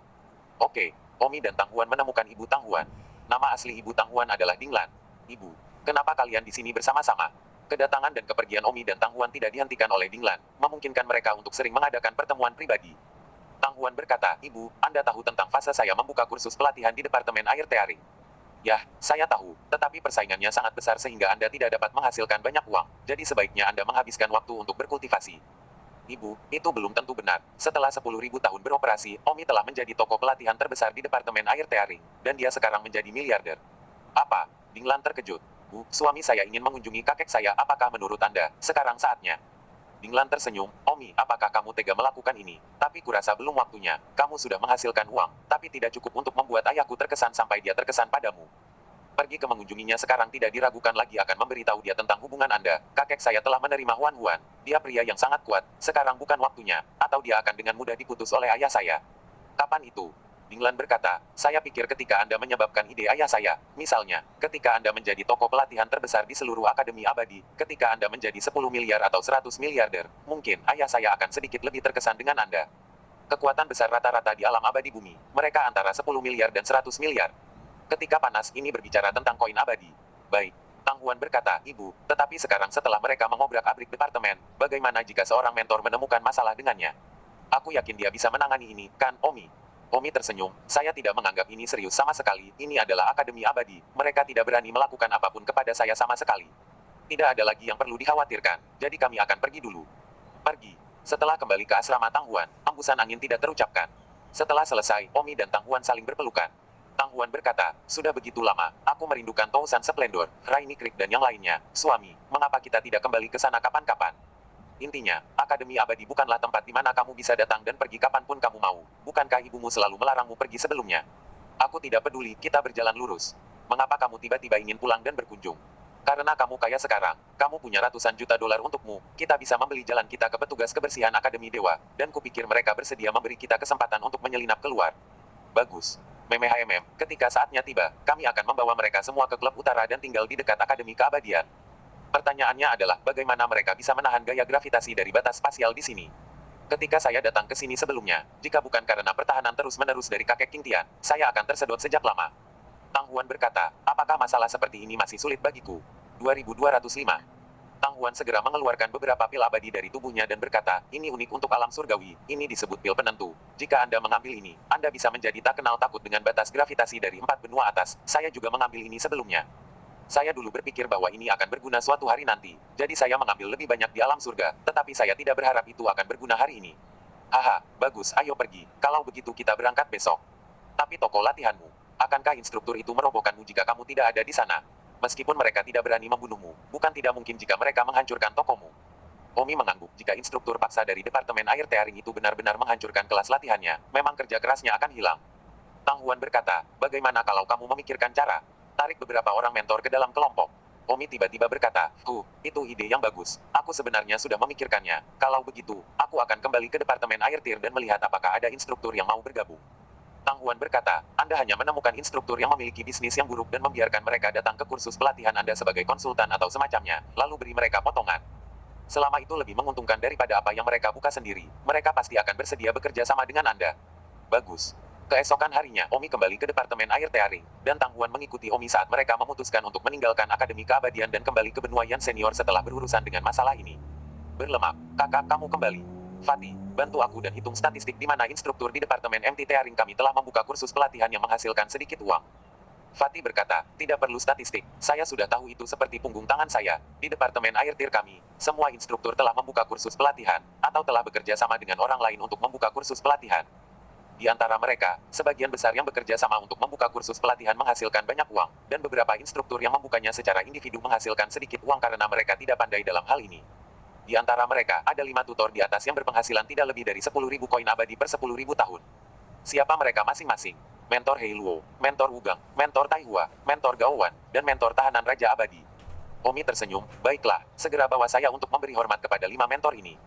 Oke, Omi dan Tang Huan menemukan Ibu Tang Huan. Nama asli Ibu Tang Huan adalah Dinglan. Ibu, kenapa kalian di sini bersama-sama? Kedatangan dan kepergian Omi dan Tang Huan tidak dihentikan oleh Dinglan, memungkinkan mereka untuk sering mengadakan pertemuan pribadi. Tang Huan berkata, Ibu, Anda tahu tentang fase saya membuka kursus pelatihan di Departemen Air Tearing. Yah, saya tahu, tetapi persaingannya sangat besar sehingga Anda tidak dapat menghasilkan banyak uang, jadi sebaiknya Anda menghabiskan waktu untuk berkultivasi. Ibu, itu belum tentu benar. Setelah 10.000 tahun beroperasi, Omi telah menjadi toko pelatihan terbesar di Departemen Air Tearing, dan dia sekarang menjadi miliarder. Apa? Dinglan terkejut. Bu, suami saya ingin mengunjungi kakek saya, apakah menurut Anda, sekarang saatnya? Dinglan tersenyum, Omi, apakah kamu tega melakukan ini? Tapi kurasa belum waktunya, kamu sudah menghasilkan uang, tapi tidak cukup untuk membuat ayahku terkesan sampai dia terkesan padamu. Pergi ke mengunjunginya sekarang tidak diragukan lagi akan memberitahu dia tentang hubungan Anda. Kakek saya telah menerima Huan Huan. Dia pria yang sangat kuat, sekarang bukan waktunya, atau dia akan dengan mudah diputus oleh ayah saya. Kapan itu? Dinglan berkata, saya pikir ketika Anda menyebabkan ide ayah saya, misalnya, ketika Anda menjadi toko pelatihan terbesar di seluruh Akademi Abadi, ketika Anda menjadi 10 miliar atau 100 miliarder, mungkin ayah saya akan sedikit lebih terkesan dengan Anda. Kekuatan besar rata-rata di alam abadi bumi, mereka antara 10 miliar dan 100 miliar. Ketika panas ini berbicara tentang koin abadi. Baik, Tang Huan berkata, Ibu, tetapi sekarang setelah mereka mengobrak-abrik departemen, bagaimana jika seorang mentor menemukan masalah dengannya? Aku yakin dia bisa menangani ini, kan, Omi? Omi tersenyum, saya tidak menganggap ini serius sama sekali, ini adalah Akademi Abadi, mereka tidak berani melakukan apapun kepada saya sama sekali. Tidak ada lagi yang perlu dikhawatirkan, jadi kami akan pergi dulu. Pergi. Setelah kembali ke asrama Tang Huan, hembusan angin tidak terucapkan. Setelah selesai, Omi dan Tang Huan saling berpelukan. Tang Huan berkata, sudah begitu lama, aku merindukan Tousan Splendor, Rainy Creek dan yang lainnya. Suami, mengapa kita tidak kembali ke sana kapan-kapan? Intinya, Akademi Abadi bukanlah tempat di mana kamu bisa datang dan pergi kapanpun kamu mau. Bukankah ibumu selalu melarangmu pergi sebelumnya? Aku tidak peduli, kita berjalan lurus. Mengapa kamu tiba-tiba ingin pulang dan berkunjung? Karena kamu kaya sekarang, kamu punya ratusan juta dolar untukmu, kita bisa membeli jalan kita ke petugas kebersihan Akademi Dewa, dan kupikir mereka bersedia memberi kita kesempatan untuk menyelinap keluar. Bagus. Meme ketika saatnya tiba, kami akan membawa mereka semua ke klub utara dan tinggal di dekat Akademi Keabadian. Pertanyaannya adalah bagaimana mereka bisa menahan gaya gravitasi dari batas spasial di sini. Ketika saya datang ke sini sebelumnya, jika bukan karena pertahanan terus-menerus dari kakek King Tian, saya akan tersedot sejak lama. Tang Huan berkata, apakah masalah seperti ini masih sulit bagiku? 2205. Tang Huan segera mengeluarkan beberapa pil abadi dari tubuhnya dan berkata, ini unik untuk alam surgawi, ini disebut pil penentu. Jika Anda mengambil ini, Anda bisa menjadi tak kenal takut dengan batas gravitasi dari 4 benua atas, saya juga mengambil ini sebelumnya. Saya dulu berpikir bahwa ini akan berguna suatu hari nanti, jadi saya mengambil lebih banyak di alam surga, tetapi saya tidak berharap itu akan berguna hari ini. Haha, bagus, ayo pergi. Kalau begitu kita berangkat besok. Tapi toko latihanmu, akankah instruktur itu merobohkanmu jika kamu tidak ada di sana? Meskipun mereka tidak berani membunuhmu, bukan tidak mungkin jika mereka menghancurkan tokomu. Omi mengangguk jika instruktur paksa dari Departemen Air Tearing itu benar-benar menghancurkan kelas latihannya, memang kerja kerasnya akan hilang. Tang Huan berkata, bagaimana kalau kamu memikirkan cara? Tarik beberapa orang mentor ke dalam kelompok. Omi tiba-tiba berkata, itu ide yang bagus. Aku sebenarnya sudah memikirkannya. Kalau begitu, aku akan kembali ke Departemen Air Tier dan melihat apakah ada instruktur yang mau bergabung. Tang Huan berkata, Anda hanya menemukan instruktur yang memiliki bisnis yang buruk dan membiarkan mereka datang ke kursus pelatihan Anda sebagai konsultan atau semacamnya, lalu beri mereka potongan. Selama itu lebih menguntungkan daripada apa yang mereka buka sendiri, mereka pasti akan bersedia bekerja sama dengan Anda. Bagus. Keesokan harinya, Omi kembali ke Departemen Air Tearing, dan Tang Huan mengikuti Omi saat mereka memutuskan untuk meninggalkan Akademi Keabadian dan kembali ke benua Yan Senior setelah berurusan dengan masalah ini. Berlemak, kakak kamu kembali. Fatih, bantu aku dan hitung statistik di mana instruktur di Departemen MT Tearing kami telah membuka kursus pelatihan yang menghasilkan sedikit uang. Fatih berkata, tidak perlu statistik, saya sudah tahu itu seperti punggung tangan saya. Di Departemen Air Tier kami, semua instruktur telah membuka kursus pelatihan, atau telah bekerja sama dengan orang lain untuk membuka kursus pelatihan. Di antara mereka, sebagian besar yang bekerja sama untuk membuka kursus pelatihan menghasilkan banyak uang, dan beberapa instruktur yang membukanya secara individu menghasilkan sedikit uang karena mereka tidak pandai dalam hal ini. Di antara mereka, ada 5 tutor di atas yang berpenghasilan tidak lebih dari 10.000 koin abadi per 10.000 tahun. Siapa mereka masing-masing? Mentor Hei Luo, Mentor Wugang, Mentor Tai Hua, Mentor Gao Wan, dan Mentor Tahanan Raja Abadi. Omi tersenyum, baiklah, segera bawa saya untuk memberi hormat kepada 5 mentor ini.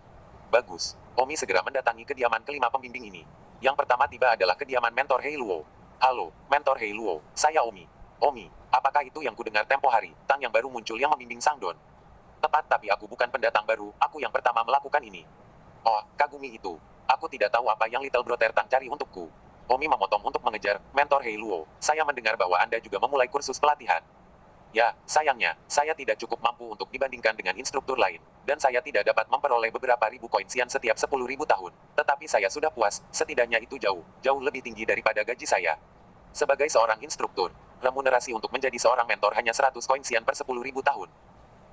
Bagus. Omi segera mendatangi kediaman kelima pembimbing ini. Yang pertama tiba adalah kediaman Mentor Hei Luo. Halo, Mentor Hei Luo, saya Omi. Omi, apakah itu yang kudengar tempo hari, Tang yang baru muncul yang membimbing Sang Don? Tepat, tapi aku bukan pendatang baru, aku yang pertama melakukan ini. Oh, Kagumi itu. Aku tidak tahu apa yang Little Brother Tang cari untukku. Omi memotong untuk mengejar, Mentor Hei Luo. Saya mendengar bahwa Anda juga memulai kursus pelatihan. Ya, sayangnya, saya tidak cukup mampu untuk dibandingkan dengan instruktur lain, dan saya tidak dapat memperoleh beberapa ribu koin sian setiap 10.000 tahun. Tetapi saya sudah puas, setidaknya itu jauh lebih tinggi daripada gaji saya. Sebagai seorang instruktur, remunerasi untuk menjadi seorang mentor hanya 100 koin sian per 10.000 tahun.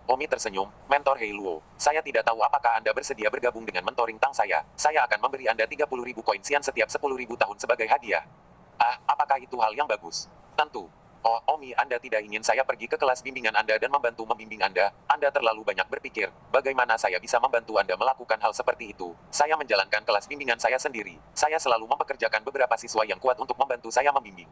Omi tersenyum, Mentor Hei Luo. Saya tidak tahu apakah Anda bersedia bergabung dengan mentoring Tang saya. Saya akan memberi Anda 30.000 koin sian setiap 10.000 tahun sebagai hadiah. Ah, apakah itu hal yang bagus? Tentu. Oh, Omi, Anda tidak ingin saya pergi ke kelas bimbingan Anda dan membantu membimbing Anda. Anda terlalu banyak berpikir, bagaimana saya bisa membantu Anda melakukan hal seperti itu. Saya menjalankan kelas bimbingan saya sendiri. Saya selalu mempekerjakan beberapa siswa yang kuat untuk membantu saya membimbing.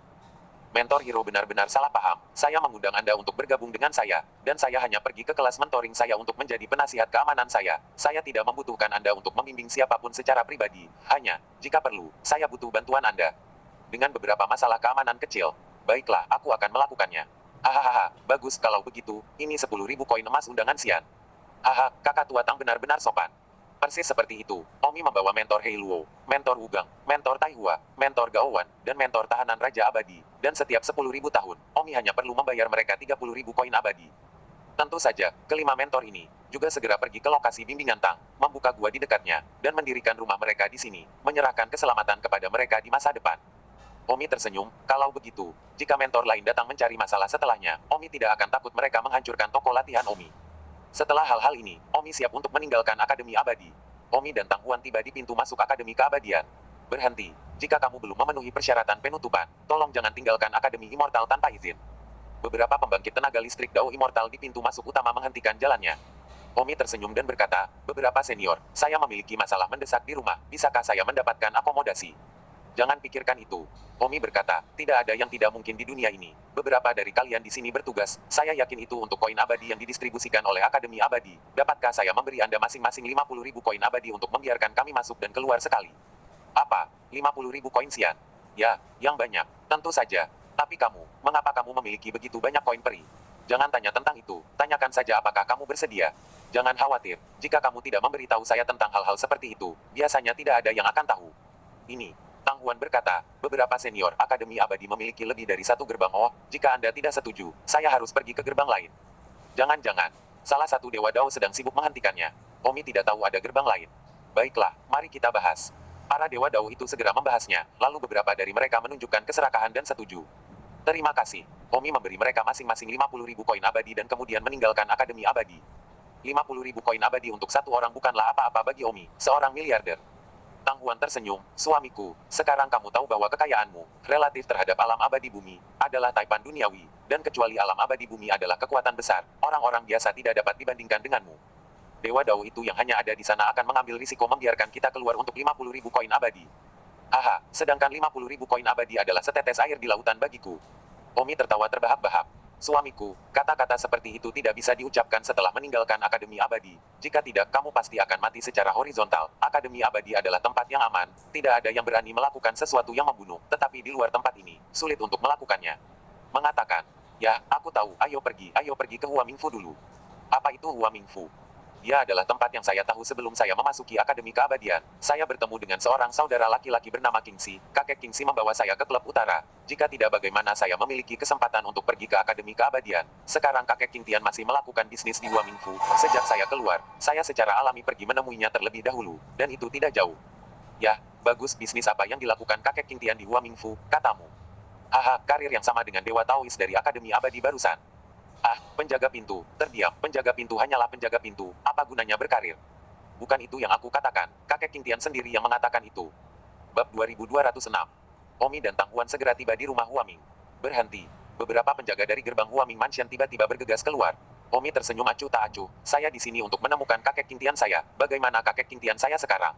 Mentor Hero benar-benar salah paham. Saya mengundang Anda untuk bergabung dengan saya, dan saya hanya pergi ke kelas mentoring saya untuk menjadi penasihat keamanan saya. Saya tidak membutuhkan Anda untuk membimbing siapapun secara pribadi. Hanya, jika perlu, saya butuh bantuan Anda. Dengan beberapa masalah keamanan kecil. Baiklah, aku akan melakukannya. Hahaha, bagus kalau begitu, ini 10.000 koin emas undangan sian. Haha, kakak tua Tang benar-benar sopan. Persis seperti itu, Omi membawa Mentor Hei Luo, Mentor Wugang, Mentor Tai Hua, Mentor Gao Wan, dan Mentor Tahanan Raja Abadi. Dan setiap 10.000 tahun, Omi hanya perlu membayar mereka 30.000 koin abadi. Tentu saja, kelima mentor ini juga segera pergi ke lokasi bimbingan Tang, membuka gua di dekatnya, dan mendirikan rumah mereka di sini, menyerahkan keselamatan kepada mereka di masa depan. Omi tersenyum, kalau begitu, jika mentor lain datang mencari masalah setelahnya, Omi tidak akan takut mereka menghancurkan toko latihan Omi. Setelah hal-hal ini, Omi siap untuk meninggalkan Akademi Abadi. Omi dan Tang Huan tiba di pintu masuk Akademi Keabadian. Berhenti, jika kamu belum memenuhi persyaratan penutupan, tolong jangan tinggalkan Akademi Immortal tanpa izin. Beberapa pembangkit tenaga listrik Dao Immortal di pintu masuk utama menghentikan jalannya. Omi tersenyum dan berkata, beberapa senior, saya memiliki masalah mendesak di rumah, bisakah saya mendapatkan akomodasi? Jangan pikirkan itu. Omi berkata, tidak ada yang tidak mungkin di dunia ini. Beberapa dari kalian di sini bertugas, saya yakin itu untuk koin abadi yang didistribusikan oleh Akademi Abadi. Dapatkah saya memberi Anda masing-masing 50.000 koin abadi untuk membiarkan kami masuk dan keluar sekali? Apa? 50.000 koin sian? Ya, yang banyak. Tentu saja. Tapi kamu, mengapa kamu memiliki begitu banyak koin peri? Jangan tanya tentang itu, tanyakan saja apakah kamu bersedia. Jangan khawatir, jika kamu tidak memberitahu saya tentang hal-hal seperti itu, biasanya tidak ada yang akan tahu. Ini. Tang Huan berkata, beberapa senior Akademi Abadi memiliki lebih dari satu gerbang. Oh, jika Anda tidak setuju, saya harus pergi ke gerbang lain. Jangan-jangan. Salah satu Dewa Dao sedang sibuk menghentikannya. Omi tidak tahu ada gerbang lain. Baiklah, mari kita bahas. Para Dewa Dao itu segera membahasnya, lalu beberapa dari mereka menunjukkan keserakahan dan setuju. Terima kasih. Omi memberi mereka masing-masing 50.000 koin abadi dan kemudian meninggalkan Akademi Abadi. 50.000 koin abadi untuk satu orang bukanlah apa-apa bagi Omi, seorang miliarder. Tang Huan tersenyum, suamiku, sekarang kamu tahu bahwa kekayaanmu, relatif terhadap alam abadi bumi, adalah taipan duniawi, dan kecuali alam abadi bumi adalah kekuatan besar, orang-orang biasa tidak dapat dibandingkan denganmu. Dewa Dao itu yang hanya ada di sana akan mengambil risiko membiarkan kita keluar untuk 50.000 koin abadi. Aha, sedangkan 50.000 koin abadi adalah setetes air di lautan bagiku. Omi tertawa terbahak-bahak. Suamiku, kata-kata seperti itu tidak bisa diucapkan setelah meninggalkan Akademi Abadi. Jika tidak, kamu pasti akan mati secara horizontal. Akademi Abadi adalah tempat yang aman. Tidak ada yang berani melakukan sesuatu yang membunuh. Tetapi di luar tempat ini, sulit untuk melakukannya. Mengatakan, ya, aku tahu, ayo pergi ke Hua Mingfu dulu. Apa itu Hua Mingfu? Dia adalah tempat yang saya tahu sebelum saya memasuki Akademi Keabadian. Saya bertemu dengan seorang saudara laki-laki bernama Kingxi. Kakek Kingxi membawa saya ke klub utara. Jika tidak, bagaimana saya memiliki kesempatan untuk pergi ke Akademi Keabadian? Sekarang kakek Qingtian masih melakukan bisnis di Hua Mingfu. Sejak saya keluar, saya secara alami pergi menemuinya terlebih dahulu. Dan itu tidak jauh. Ya, bagus, bisnis apa yang dilakukan kakek Qingtian di Hua Mingfu, katamu? Haha, karir yang sama dengan Dewa Taois dari Akademi Abadi barusan. Ah, penjaga pintu, terdiam. Penjaga pintu hanyalah penjaga pintu. Apa gunanya berkarir? Bukan itu yang aku katakan. Kakek Qingtian sendiri yang mengatakan itu. Bab 2206. Omi dan Tang Huan segera tiba di rumah Huaming. Berhenti. Beberapa penjaga dari gerbang Huaming Mansion tiba-tiba bergegas keluar. Omi tersenyum acuh tak acuh. Saya di sini untuk menemukan kakek Qingtian saya. Bagaimana kakek Qingtian saya sekarang?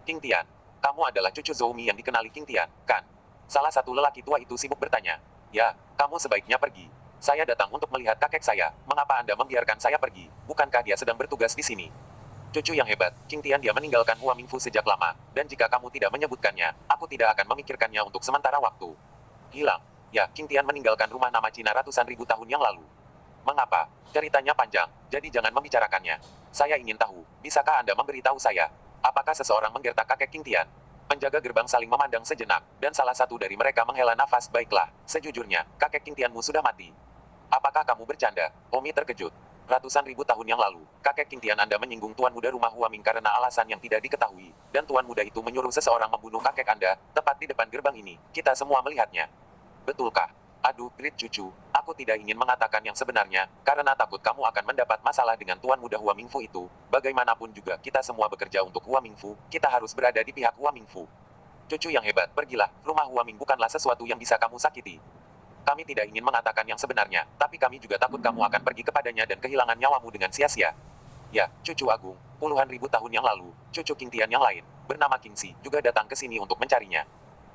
Qingtian, kamu adalah cucu Zoumi yang dikenali Qingtian, kan? Salah satu lelaki tua itu sibuk bertanya. Ya, kamu sebaiknya pergi. Saya datang untuk melihat kakek saya. Mengapa Anda membiarkan saya pergi? Bukankah dia sedang bertugas di sini? Cucu yang hebat, Qingtian, dia meninggalkan Hua Mingfu sejak lama. Dan jika kamu tidak menyebutkannya, aku tidak akan memikirkannya untuk sementara waktu. Hilang. Ya, Qingtian meninggalkan rumah nama Cina ratusan ribu tahun yang lalu. Mengapa? Ceritanya panjang, jadi jangan membicarakannya. Saya ingin tahu, bisakah Anda memberitahu saya? Apakah seseorang menggertak kakek Qingtian? Penjaga gerbang saling memandang sejenak, dan salah satu dari mereka menghela nafas. Baiklah, sejujurnya, kakek Qingtianmu sudah mati. Apakah kamu bercanda? Omi terkejut. Ratusan ribu tahun yang lalu, kakek Qingtian Anda menyinggung tuan muda rumah Huaming karena alasan yang tidak diketahui. Dan tuan muda itu menyuruh seseorang membunuh kakek Anda, tepat di depan gerbang ini. Kita semua melihatnya. Betulkah? Aduh, Grit cucu, aku tidak ingin mengatakan yang sebenarnya, karena takut kamu akan mendapat masalah dengan tuan muda Hua Mingfu itu. Bagaimanapun juga, kita semua bekerja untuk Hua Mingfu, kita harus berada di pihak Hua Mingfu. Cucu yang hebat, pergilah, rumah Huaming bukanlah sesuatu yang bisa kamu sakiti. Kami tidak ingin mengatakan yang sebenarnya, tapi kami juga takut kamu akan pergi kepadanya dan kehilangan nyawamu dengan sia-sia. Ya, cucu agung, puluhan ribu tahun yang lalu, cucu Qingtian yang lain, bernama Kingxi, juga datang ke sini untuk mencarinya.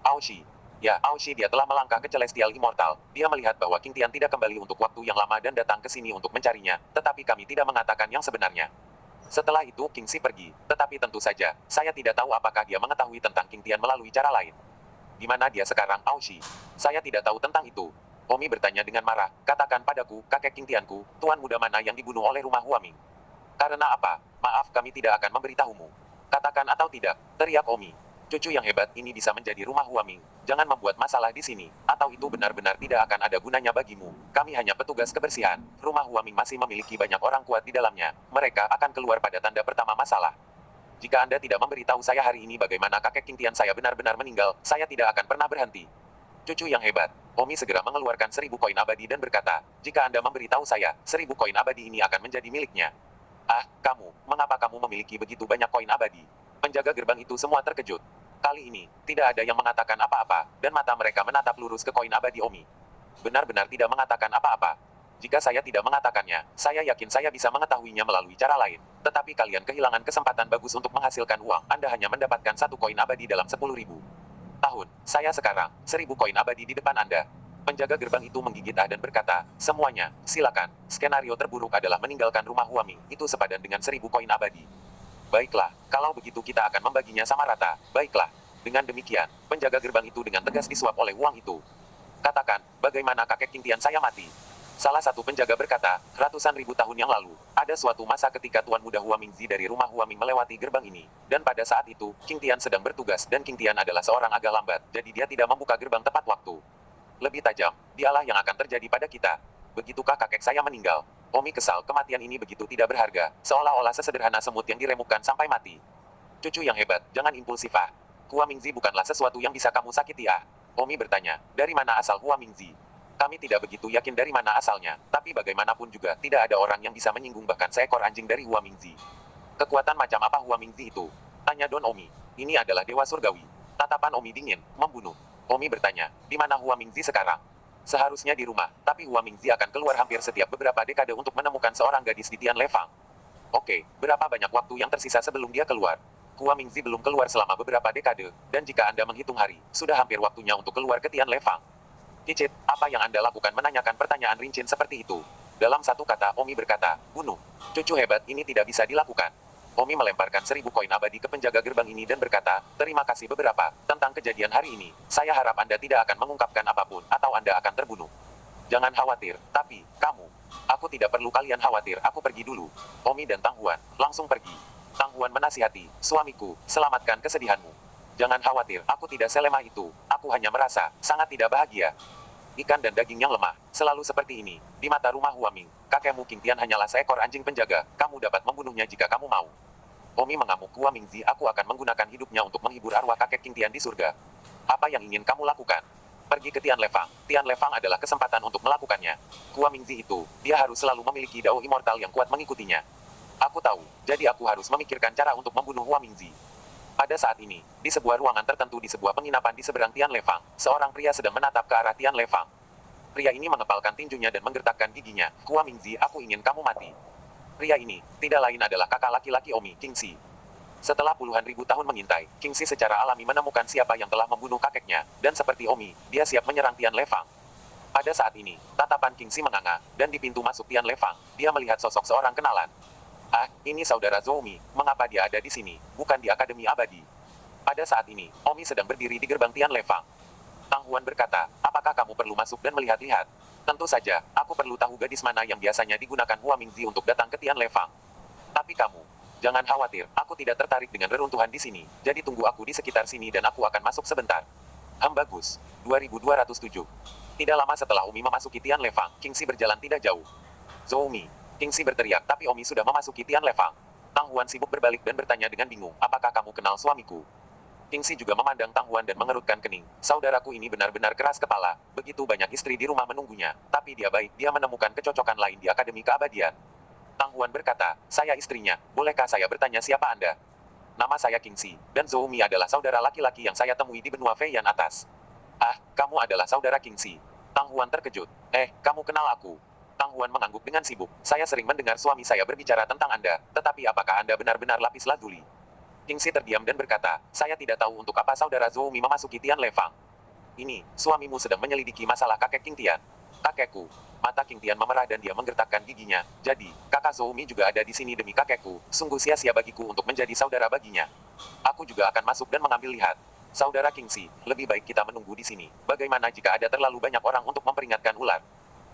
Aoshi. Ya, Aoshi, dia telah melangkah ke Celestial Immortal. Dia melihat bahwa Qingtian tidak kembali untuk waktu yang lama dan datang ke sini untuk mencarinya, tetapi kami tidak mengatakan yang sebenarnya. Setelah itu Kingxi pergi, tetapi tentu saja, saya tidak tahu apakah dia mengetahui tentang Qingtian melalui cara lain. Di mana dia sekarang, Aoshi? Saya tidak tahu tentang itu. Omi bertanya dengan marah. Katakan padaku, kakek Qingtianku, tuan muda mana yang dibunuh oleh rumah Huaming? Karena apa? Maaf, kami tidak akan memberitahumu. Katakan atau tidak, teriak Omi. Cucu yang hebat ini bisa menjadi rumah Huaming. Jangan membuat masalah di sini, atau itu benar-benar tidak akan ada gunanya bagimu. Kami hanya petugas kebersihan. Rumah Huaming masih memiliki banyak orang kuat di dalamnya. Mereka akan keluar pada tanda pertama masalah. Jika Anda tidak memberitahu saya hari ini bagaimana kakek Qingtian saya benar-benar meninggal, saya tidak akan pernah berhenti. Cucu yang hebat. Omi segera mengeluarkan 1000 koin abadi dan berkata, jika Anda memberitahu saya, 1000 koin abadi ini akan menjadi miliknya. Ah, kamu, mengapa kamu memiliki begitu banyak koin abadi? Penjaga gerbang itu semua terkejut. Kali ini, tidak ada yang mengatakan apa-apa, dan mata mereka menatap lurus ke koin abadi Omi. Benar-benar tidak mengatakan apa-apa. Jika saya tidak mengatakannya, saya yakin saya bisa mengetahuinya melalui cara lain. Tetapi kalian kehilangan kesempatan bagus untuk menghasilkan uang. Anda hanya mendapatkan 1 koin abadi dalam 10.000 tahun. Saya sekarang, 1000 koin abadi di depan Anda. Penjaga gerbang itu menggigit dan berkata, semuanya, silakan. Skenario terburuk adalah meninggalkan rumah Huaming. Itu sepadan dengan 1000 koin abadi. Baiklah, kalau begitu kita akan membaginya sama rata. Baiklah. Dengan demikian, penjaga gerbang itu dengan tegas disuap oleh uang itu. Katakan, bagaimana kakek Qingtian saya mati? Salah satu penjaga berkata, ratusan ribu tahun yang lalu, ada suatu masa ketika Tuan Muda Huamingzi dari rumah Huaming melewati gerbang ini. Dan pada saat itu, Qingtian sedang bertugas dan Qingtian adalah seorang agak lambat, jadi dia tidak membuka gerbang tepat waktu. Lebih tajam, dialah yang akan terjadi pada kita. Begitukah kakek saya meninggal? Omi kesal, kematian ini begitu tidak berharga, seolah-olah sesederhana semut yang diremukkan sampai mati. Cucu yang hebat, jangan impulsif ah. Huamingzi bukanlah sesuatu yang bisa kamu sakiti ah. Omi bertanya, dari mana asal Huamingzi? Kami tidak begitu yakin dari mana asalnya, tapi bagaimanapun juga tidak ada orang yang bisa menyinggung bahkan seekor anjing dari Hua Mingzi. Kekuatan macam apa Hua Mingzi itu? Tanya Don Omi. Ini adalah dewa surgawi. Tatapan Omi dingin, membunuh. Omi bertanya, di mana Hua Mingzi sekarang? Seharusnya di rumah, tapi Hua Mingzi akan keluar hampir setiap beberapa dekade untuk menemukan seorang gadis di Tian Lefang. Oke, berapa banyak waktu yang tersisa sebelum dia keluar? Hua Mingzi belum keluar selama beberapa dekade, dan jika Anda menghitung hari, sudah hampir waktunya untuk keluar ke Tian Lefang. Cicit, apa yang Anda lakukan menanyakan pertanyaan rincin seperti itu? Dalam satu kata, Omi berkata, bunuh. Cucu hebat ini tidak bisa dilakukan. Omi melemparkan 1000 koin abadi ke penjaga gerbang ini dan berkata, terima kasih beberapa, tentang kejadian hari ini. Saya harap Anda tidak akan mengungkapkan apapun, atau Anda akan terbunuh. Jangan khawatir, tapi, kamu. Aku tidak perlu kalian khawatir, aku pergi dulu. Omi dan Tang Huan, langsung pergi. Tang Huan menasihati, suamiku, selamatkan kesedihanmu. Jangan khawatir, aku tidak selemah itu, aku hanya merasa, sangat tidak bahagia. Ikan dan daging yang lemah, selalu seperti ini, di mata rumah Huaming, kakekmu King Tian hanyalah seekor anjing penjaga, kamu dapat membunuhnya jika kamu mau. Omi mengamuk, Hua Mingzi, aku akan menggunakan hidupnya untuk menghibur arwah kakek King Tian di surga. Apa yang ingin kamu lakukan? Pergi ke Tian Lefang. Tian Lefang adalah kesempatan untuk melakukannya. Hua Mingzi itu, dia harus selalu memiliki dao immortal yang kuat mengikutinya. Aku tahu, jadi aku harus memikirkan cara untuk membunuh Hua Mingzi. Pada saat ini, di sebuah ruangan tertentu di sebuah penginapan di seberang Tian Lefang, seorang pria sedang menatap ke arah Tian Lefang. Pria ini mengepalkan tinjunya dan menggertakkan giginya. Hua Mingzi, aku ingin kamu mati. Pria ini, tidak lain adalah kakak laki-laki Omi, King Si. Setelah puluhan ribu tahun mengintai, King Si secara alami menemukan siapa yang telah membunuh kakeknya, dan seperti Omi, dia siap menyerang Tian Lefang. Pada saat ini, tatapan King Si menganga, dan di pintu masuk Tian Lefang, dia melihat sosok seorang kenalan. Ah, ini saudara Zhou Mi, mengapa dia ada di sini, bukan di Akademi Abadi? Pada saat ini, Omi sedang berdiri di gerbang Tian Lefang. Tang Huan berkata, apakah kamu perlu masuk dan melihat-lihat? Tentu saja, aku perlu tahu gadis mana yang biasanya digunakan Hua Mingzi untuk datang ke Tian Lefang. Tapi kamu, jangan khawatir, aku tidak tertarik dengan reruntuhan di sini, jadi tunggu aku di sekitar sini dan aku akan masuk sebentar. Bagus. 2207. Tidak lama setelah Omi memasuki Tian Lefang, King Si berjalan tidak jauh. Zhou Mi. King Si berteriak, tapi Omi sudah memasuki Tian Lefang. Tang Huan sibuk berbalik dan bertanya dengan bingung, apakah kamu kenal suamiku? King Si juga memandang Tang Huan dan mengerutkan kening. Saudaraku ini benar-benar keras kepala, begitu banyak istri di rumah menunggunya, tapi dia baik, dia menemukan kecocokan lain di Akademi Keabadian. Tang Huan berkata, saya istrinya, bolehkah saya bertanya siapa Anda? Nama saya King Si, dan Zhou Mi adalah saudara laki-laki yang saya temui di benua Feiyan atas. Ah, kamu adalah saudara King Si. Tang Huan terkejut. Kamu kenal aku? Tang Huan mengangguk dengan sibuk. Saya sering mendengar suami saya berbicara tentang Anda, tetapi apakah Anda benar-benar lapis lazuli? King Si terdiam dan berkata, saya tidak tahu untuk apa saudara Zhou Mi memasuki Tian Lefang. Ini, suamimu sedang menyelidiki masalah kakek King Tian. Kakekku. Mata King Tian memerah dan dia menggertakkan giginya. Jadi, kakak Zhou Mi juga ada di sini demi kakekku. Sungguh sia-sia bagiku untuk menjadi saudara baginya. Aku juga akan masuk dan mengambil lihat. Saudara King Si, lebih baik kita menunggu di sini. Bagaimana jika ada terlalu banyak orang untuk memperingatkan ular?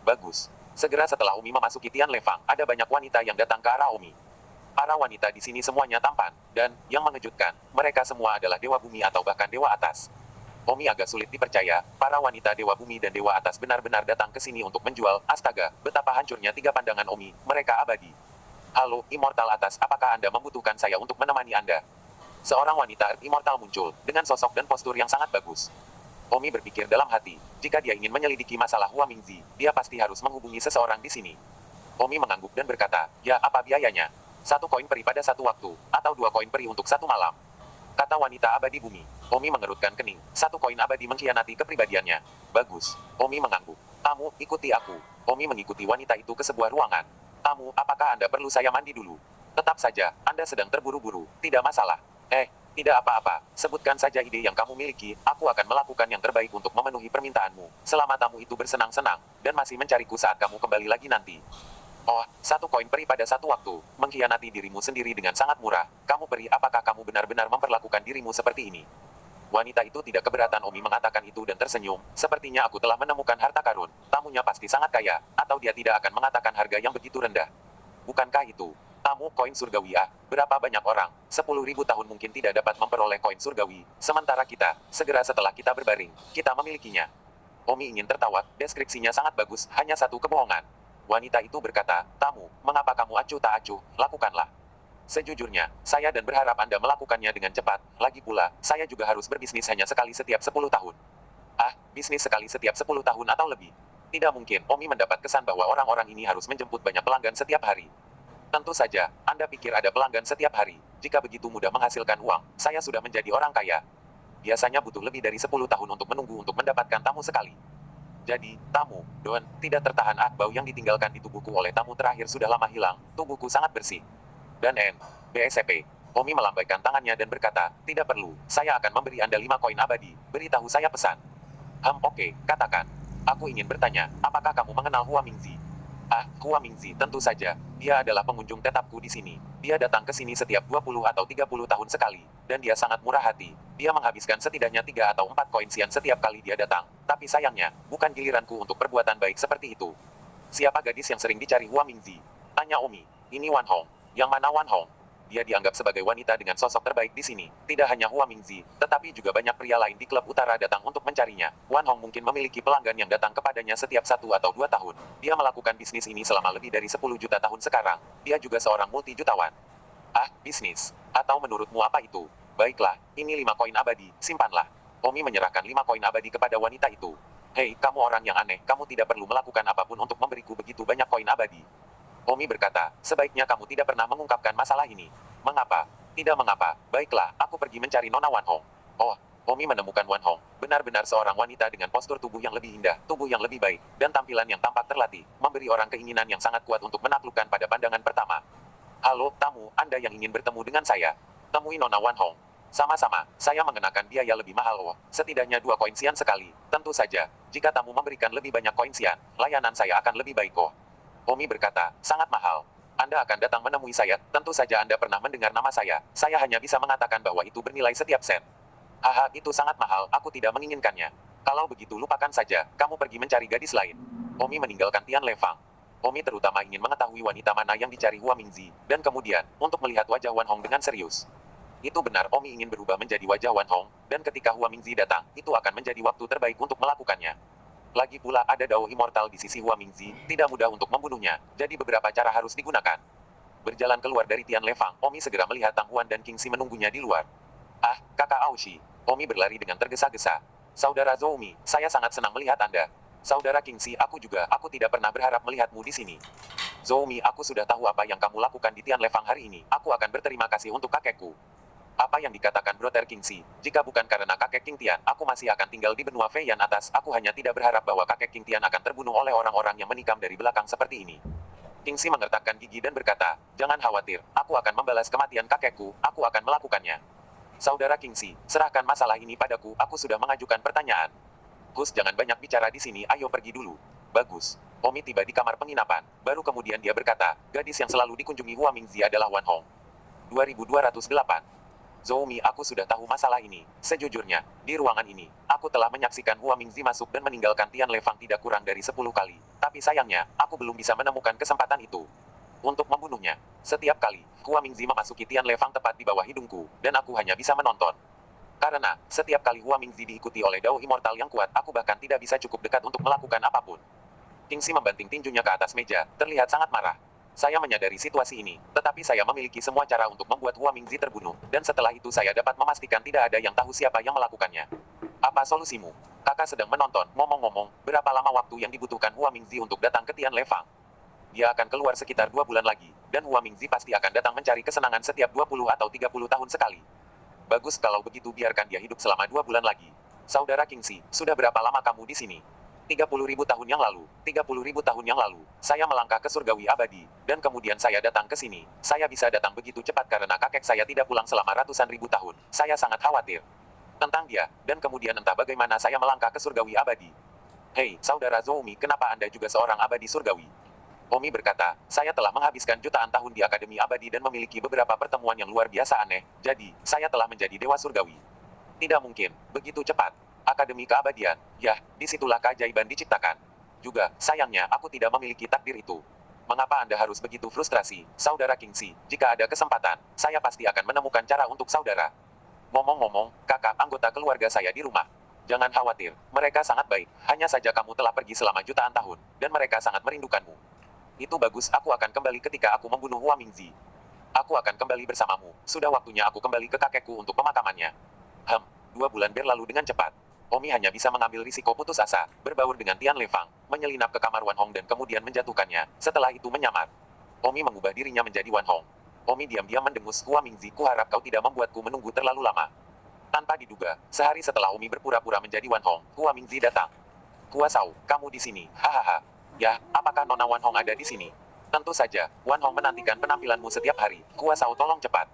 Bagus. Segera setelah Omi memasuki Tian Lefang, ada banyak wanita yang datang ke arah Omi. Para wanita di sini semuanya tampan, dan, yang mengejutkan, mereka semua adalah dewa bumi atau bahkan dewa atas. Omi agak sulit dipercaya, para wanita dewa bumi dan dewa atas benar-benar datang ke sini untuk menjual, astaga, betapa hancurnya tiga pandangan Omi, mereka abadi. Halo, Immortal Atas, apakah Anda membutuhkan saya untuk menemani Anda? Seorang wanita Immortal muncul, dengan sosok dan postur yang sangat bagus. Omi berpikir dalam hati, jika dia ingin menyelidiki masalah Hua Mingzi, dia pasti harus menghubungi seseorang di sini. Omi mengangguk dan berkata, ya apa biayanya? 1 koin peri pada 1 waktu, atau 2 koin peri untuk 1 malam. Kata wanita abadi bumi. Omi mengerutkan kening, 1 koin abadi mengkhianati kepribadiannya. Bagus. Omi mengangguk. Tamu, ikuti aku. Omi mengikuti wanita itu ke sebuah ruangan. Tamu, apakah Anda perlu saya mandi dulu? Tetap saja, Anda sedang terburu-buru, tidak masalah. Tidak apa-apa, sebutkan saja ide yang kamu miliki, aku akan melakukan yang terbaik untuk memenuhi permintaanmu, selama tamu itu bersenang-senang, dan masih mencariku saat kamu kembali lagi nanti. Oh, 1 koin peri pada 1 waktu, mengkhianati dirimu sendiri dengan sangat murah, kamu peri apakah kamu benar-benar memperlakukan dirimu seperti ini? Wanita itu tidak keberatan Omi mengatakan itu dan tersenyum, sepertinya aku telah menemukan harta karun, tamunya pasti sangat kaya, atau dia tidak akan mengatakan harga yang begitu rendah. Bukankah itu? Tamu koin surgawi berapa banyak orang, 10.000 tahun mungkin tidak dapat memperoleh koin surgawi, sementara kita, segera setelah kita berbaring, kita memilikinya. Omi ingin tertawa, deskripsinya sangat bagus, hanya satu kebohongan. Wanita itu berkata, tamu, mengapa kamu acuh tak acuh, lakukanlah. Sejujurnya, saya dan berharap Anda melakukannya dengan cepat, lagi pula, saya juga harus berbisnis hanya sekali setiap 10 tahun. Bisnis sekali setiap 10 tahun atau lebih. Tidak mungkin, Omi mendapat kesan bahwa orang-orang ini harus menjemput banyak pelanggan setiap hari. Tentu saja, Anda pikir ada pelanggan setiap hari. Jika begitu mudah menghasilkan uang, saya sudah menjadi orang kaya. Biasanya butuh lebih dari 10 tahun untuk menunggu untuk mendapatkan tamu sekali. Jadi, tamu, Don, tidak tertahan bau yang ditinggalkan di tubuhku oleh tamu terakhir sudah lama hilang, tubuhku sangat bersih. Dan BSP. Omi melambaikan tangannya dan berkata, tidak perlu, saya akan memberi Anda 5 koin abadi, beritahu saya pesan. Oke, katakan. Aku ingin bertanya, apakah kamu mengenal Hua Mingzi? Hua Mingzi, tentu saja. Dia adalah pengunjung tetapku di sini. Dia datang ke sini setiap 20 atau 30 tahun sekali, dan dia sangat murah hati. Dia menghabiskan setidaknya 3 atau 4 koin sian setiap kali dia datang. Tapi sayangnya, bukan giliranku untuk perbuatan baik seperti itu. Siapa gadis yang sering dicari Hua Mingzi? Tanya Omi. Ini Wan Hong. Yang mana Wan Hong? Dia dianggap sebagai wanita dengan sosok terbaik di sini. Tidak hanya Hua Mingzi, tetapi juga banyak pria lain di klub utara datang untuk mencarinya. Wan Hong mungkin memiliki pelanggan yang datang kepadanya setiap 1 atau 2 tahun. Dia melakukan bisnis ini selama lebih dari 10 juta tahun sekarang. Dia juga seorang multi-jutawan. Bisnis. Atau menurutmu apa itu? Baiklah, ini 5 koin abadi, simpanlah. Omi menyerahkan 5 koin abadi kepada wanita itu. Hei, kamu orang yang aneh, kamu tidak perlu melakukan apapun untuk memberiku begitu banyak koin abadi. Omi berkata, sebaiknya kamu tidak pernah mengungkapkan masalah ini. Mengapa? Tidak mengapa. Baiklah, aku pergi mencari Nona Wan Hong. Oh, Omi menemukan Wan Hong. Benar-benar seorang wanita dengan postur tubuh yang lebih indah, tubuh yang lebih baik, dan tampilan yang tampak terlatih, memberi orang keinginan yang sangat kuat untuk menaklukkan pada pandangan pertama. Halo, tamu, Anda yang ingin bertemu dengan saya. Temui Nona Wan Hong. Sama-sama, saya mengenakan biaya lebih mahal. Setidaknya 2 koin sian sekali. Tentu saja, jika tamu memberikan lebih banyak koin sian, layanan saya akan lebih baik. Omi berkata, sangat mahal. Anda akan datang menemui saya, tentu saja Anda pernah mendengar nama saya hanya bisa mengatakan bahwa itu bernilai setiap sen. Itu sangat mahal, aku tidak menginginkannya. Kalau begitu lupakan saja, kamu pergi mencari gadis lain. Omi meninggalkan Tian Lefang. Omi terutama ingin mengetahui wanita mana yang dicari Hua Mingzi, dan kemudian, untuk melihat wajah Wan Hong dengan serius. Itu benar, Omi ingin berubah menjadi wajah Wan Hong, dan ketika Hua Mingzi datang, itu akan menjadi waktu terbaik untuk melakukannya. Lagi pula ada Dao Immortal di sisi Hua Mingzi, tidak mudah untuk membunuhnya, jadi beberapa cara harus digunakan. Berjalan keluar dari Tian Lefang, Omi segera melihat Tang Huan dan King Si menunggunya di luar. Kakak Aoshi. Omi berlari dengan tergesa-gesa. Saudara Zoumi, saya sangat senang melihat Anda. Saudara King Si, aku tidak pernah berharap melihatmu di sini. Zoumi, aku sudah tahu apa yang kamu lakukan di Tian Lefang hari ini. Aku akan berterima kasih untuk kakekku. Apa yang dikatakan Brother King Si, jika bukan karena kakek King Tian, aku masih akan tinggal di benua Feiyan atas. Aku hanya tidak berharap bahwa kakek King Tian akan terbunuh oleh orang-orang yang menikam dari belakang seperti ini. King Si mengertakkan gigi dan berkata, jangan khawatir, aku akan membalas kematian kakekku, aku akan melakukannya. Saudara King Si, serahkan masalah ini padaku, aku sudah mengajukan pertanyaan. Jangan banyak bicara di sini, ayo pergi dulu. Bagus. Omi tiba di kamar penginapan, baru kemudian dia berkata, gadis yang selalu dikunjungi Hua Mingzi adalah Wan Hong. 2208. Zoumi, aku sudah tahu masalah ini. Sejujurnya, di ruangan ini, aku telah menyaksikan Hua Mingzi masuk dan meninggalkan Tian Lefang tidak kurang dari 10 kali. Tapi sayangnya, aku belum bisa menemukan kesempatan itu. Untuk membunuhnya. Setiap kali, Hua Mingzi memasuki Tian Lefang tepat di bawah hidungku, dan aku hanya bisa menonton. Karena, setiap kali Hua Mingzi diikuti oleh Dao Immortal yang kuat, aku bahkan tidak bisa cukup dekat untuk melakukan apapun. King Si membanting tinjunya ke atas meja, terlihat sangat marah. Saya menyadari situasi ini, tetapi saya memiliki semua cara untuk membuat Hua Mingzi terbunuh, dan setelah itu saya dapat memastikan tidak ada yang tahu siapa yang melakukannya. Apa solusimu? Kakak sedang menonton, ngomong-ngomong, berapa lama waktu yang dibutuhkan Hua Mingzi untuk datang ke Tian Lefang? Dia akan keluar sekitar 2 bulan lagi, dan Hua Mingzi pasti akan datang mencari kesenangan setiap 20 atau 30 tahun sekali. Bagus kalau begitu biarkan dia hidup selama 2 bulan lagi. Saudara King Si, sudah berapa lama kamu di sini? 30.000 tahun yang lalu, 30.000 tahun yang lalu, saya melangkah ke surgawi abadi, dan kemudian saya datang ke sini. Saya bisa datang begitu cepat karena kakek saya tidak pulang selama ratusan ribu tahun. Saya sangat khawatir tentang dia, dan kemudian entah bagaimana saya melangkah ke surgawi abadi. Hei, saudara Zoumi, kenapa Anda juga seorang abadi surgawi? Omi berkata, saya telah menghabiskan jutaan tahun di Akademi Abadi dan memiliki beberapa pertemuan yang luar biasa aneh, jadi, saya telah menjadi dewa surgawi. Tidak mungkin, begitu cepat. Akademi Keabadian, ya, disitulah keajaiban diciptakan. Juga, sayangnya, aku tidak memiliki takdir itu. Mengapa Anda harus begitu frustrasi, saudara King Si? Jika ada kesempatan, saya pasti akan menemukan cara untuk saudara. Ngomong-ngomong, kakak, anggota keluarga saya di rumah. Jangan khawatir, mereka sangat baik, hanya saja kamu telah pergi selama jutaan tahun, dan mereka sangat merindukanmu. Itu bagus, aku akan kembali ketika aku membunuh Hua Mingzi. Aku akan kembali bersamamu, sudah waktunya aku kembali ke kakekku untuk pemakamannya. 2 bulan berlalu dengan cepat. Omi hanya bisa mengambil risiko putus asa, berbaur dengan Tian Lefang, menyelinap ke kamar Wan Hong dan kemudian menjatuhkannya, setelah itu menyamar. Omi mengubah dirinya menjadi Wan Hong. Omi diam-diam mendengus, Hua Mingzi, kuharap kau tidak membuatku menunggu terlalu lama. Tanpa diduga, sehari setelah Omi berpura-pura menjadi Wan Hong, Hua Mingzi datang. Hua Sao, kamu di sini, hahaha. Ya, apakah Nona Wan Hong ada di sini? Tentu saja, Wan Hong menantikan penampilanmu setiap hari. Hua Sao, tolong cepat.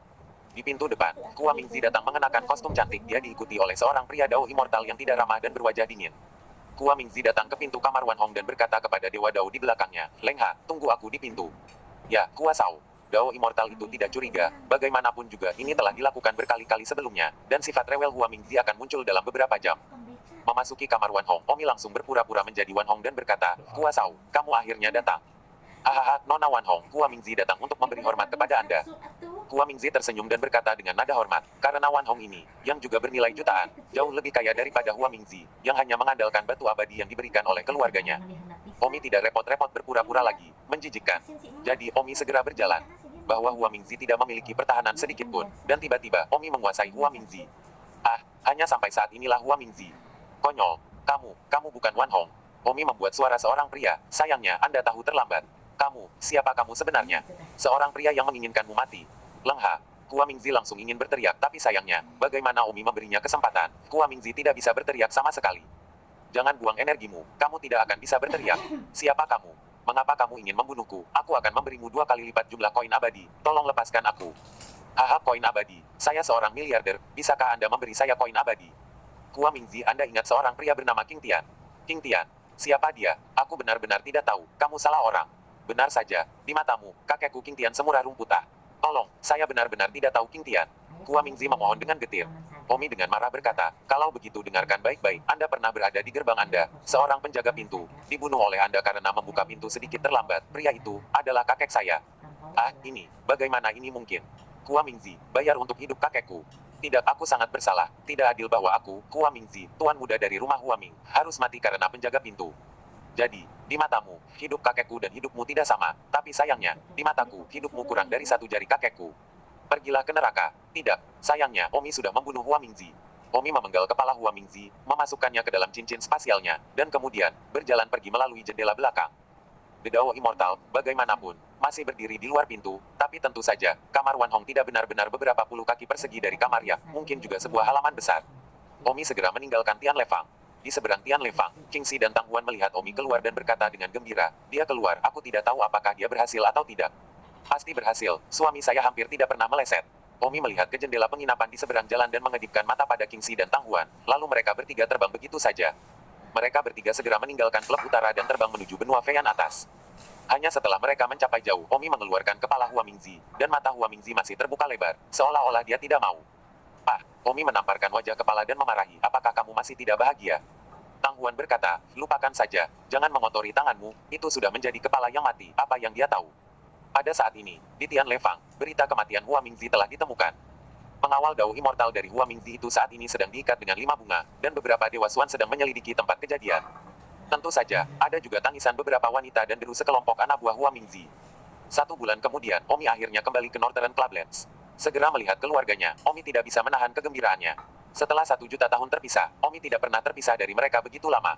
Di pintu depan, Hua Mingzi datang mengenakan kostum cantik. Dia diikuti oleh seorang pria Dao immortal yang tidak ramah dan berwajah dingin. Hua Mingzi datang ke pintu kamar Wan Hong dan berkata kepada Dewa Dao di belakangnya, Leng Ha, tunggu aku di pintu. Ya, Hua Sao. Dao immortal itu tidak curiga, bagaimanapun juga ini telah dilakukan berkali-kali sebelumnya, dan sifat rewel Hua Mingzi akan muncul dalam beberapa jam. Memasuki kamar Wan Hong, Omi langsung berpura-pura menjadi Wan Hong dan berkata, Hua Sao, kamu akhirnya datang. Hahaha, Nona Wan Hong, Hua Mingzi datang untuk memberi hormat kepada Anda. Hua Mingzi tersenyum dan berkata dengan nada hormat, karena Wan Hong ini, yang juga bernilai jutaan, jauh lebih kaya daripada Hua Mingzi, yang hanya mengandalkan batu abadi yang diberikan oleh keluarganya. Omi tidak repot-repot berpura-pura lagi, menjijikkan. Jadi Omi segera berjalan. Bahwa Hua Mingzi tidak memiliki pertahanan sedikit pun, dan tiba-tiba Omi menguasai Hua Mingzi. Ah, hanya sampai saat inilah Hua Mingzi. Konyol, kamu bukan Wan Hong. Omi membuat suara seorang pria, sayangnya Anda tahu terlambat. Siapa kamu sebenarnya? Seorang pria yang menginginkanmu mati. Leng Ha. Hua Mingzi langsung ingin berteriak, tapi sayangnya, bagaimana Omi memberinya kesempatan, Hua Mingzi tidak bisa berteriak sama sekali. Jangan buang energimu, kamu tidak akan bisa berteriak. Siapa kamu? Mengapa kamu ingin membunuhku? Aku akan memberimu 2 kali lipat jumlah koin abadi, tolong lepaskan aku. Haha, koin abadi. Saya seorang miliarder, bisakah Anda memberi saya koin abadi? Hua Mingzi, Anda ingat seorang pria bernama King Tian? King Tian? Siapa dia? Aku benar-benar tidak tahu, kamu salah orang. Benar saja, di matamu, kakekku King Tian semurah rumput ah. Tolong, saya benar-benar tidak tahu King Tian. Hua Mingzi memohon dengan getir. Omi dengan marah berkata, kalau begitu dengarkan baik-baik, Anda pernah berada di gerbang Anda, seorang penjaga pintu, dibunuh oleh Anda karena membuka pintu sedikit terlambat. Pria itu, adalah kakek saya. Ah, ini, bagaimana ini mungkin? Hua Mingzi, bayar untuk hidup kakekku. Tidak, aku sangat bersalah. Tidak adil bahwa aku, Hua Mingzi, tuan muda dari rumah Hua Ming, harus mati karena penjaga pintu. Jadi, di matamu, hidup kakekku dan hidupmu tidak sama, tapi sayangnya, di mataku, hidupmu kurang dari 1 jari kakekku. Pergilah ke neraka. Tidak, sayangnya, Omi sudah membunuh Hua Mingzi. Omi memenggal kepala Hua Mingzi, memasukkannya ke dalam cincin spasialnya, dan kemudian, berjalan pergi melalui jendela belakang. The Dao Immortal, bagaimanapun, masih berdiri di luar pintu, tapi tentu saja, kamar Wan Hong tidak benar-benar beberapa puluh kaki persegi dari kamar ya, mungkin juga sebuah halaman besar. Omi segera meninggalkan Tian Lefang. Di seberang Tian Lefang, King Si dan Tang Huan melihat Omi keluar dan berkata dengan gembira, dia keluar, aku tidak tahu apakah dia berhasil atau tidak. Pasti berhasil, suami saya hampir tidak pernah meleset. Omi melihat ke jendela penginapan di seberang jalan dan mengedipkan mata pada King Si dan Tang Huan, lalu mereka bertiga terbang begitu saja. Mereka bertiga segera meninggalkan klub utara dan terbang menuju benua Feian atas. Hanya setelah mereka mencapai jauh, Omi mengeluarkan kepala Hua Mingzi, dan mata Hua Mingzi masih terbuka lebar, seolah-olah dia tidak mau. Ah, Omi menamparkan wajah kepala dan memarahi, apakah kamu masih tidak bahagia? Tang Huan berkata, lupakan saja, jangan mengotori tanganmu, itu sudah menjadi kepala yang mati, apa yang dia tahu. Pada saat ini, di Tian Lefang, berita kematian Hua Mingzi telah ditemukan. Pengawal Dao Immortal dari Hua Mingzi itu saat ini sedang diikat dengan 5 bunga, dan beberapa Dewa Suan sedang menyelidiki tempat kejadian. Tentu saja, ada juga tangisan beberapa wanita dan deru sekelompok anak buah Hua Mingzi. 1 bulan kemudian, Omi akhirnya kembali ke Northern Clublands. Segera melihat keluarganya, Omi tidak bisa menahan kegembiraannya. Setelah 1 juta tahun terpisah, Omi tidak pernah terpisah dari mereka begitu lama.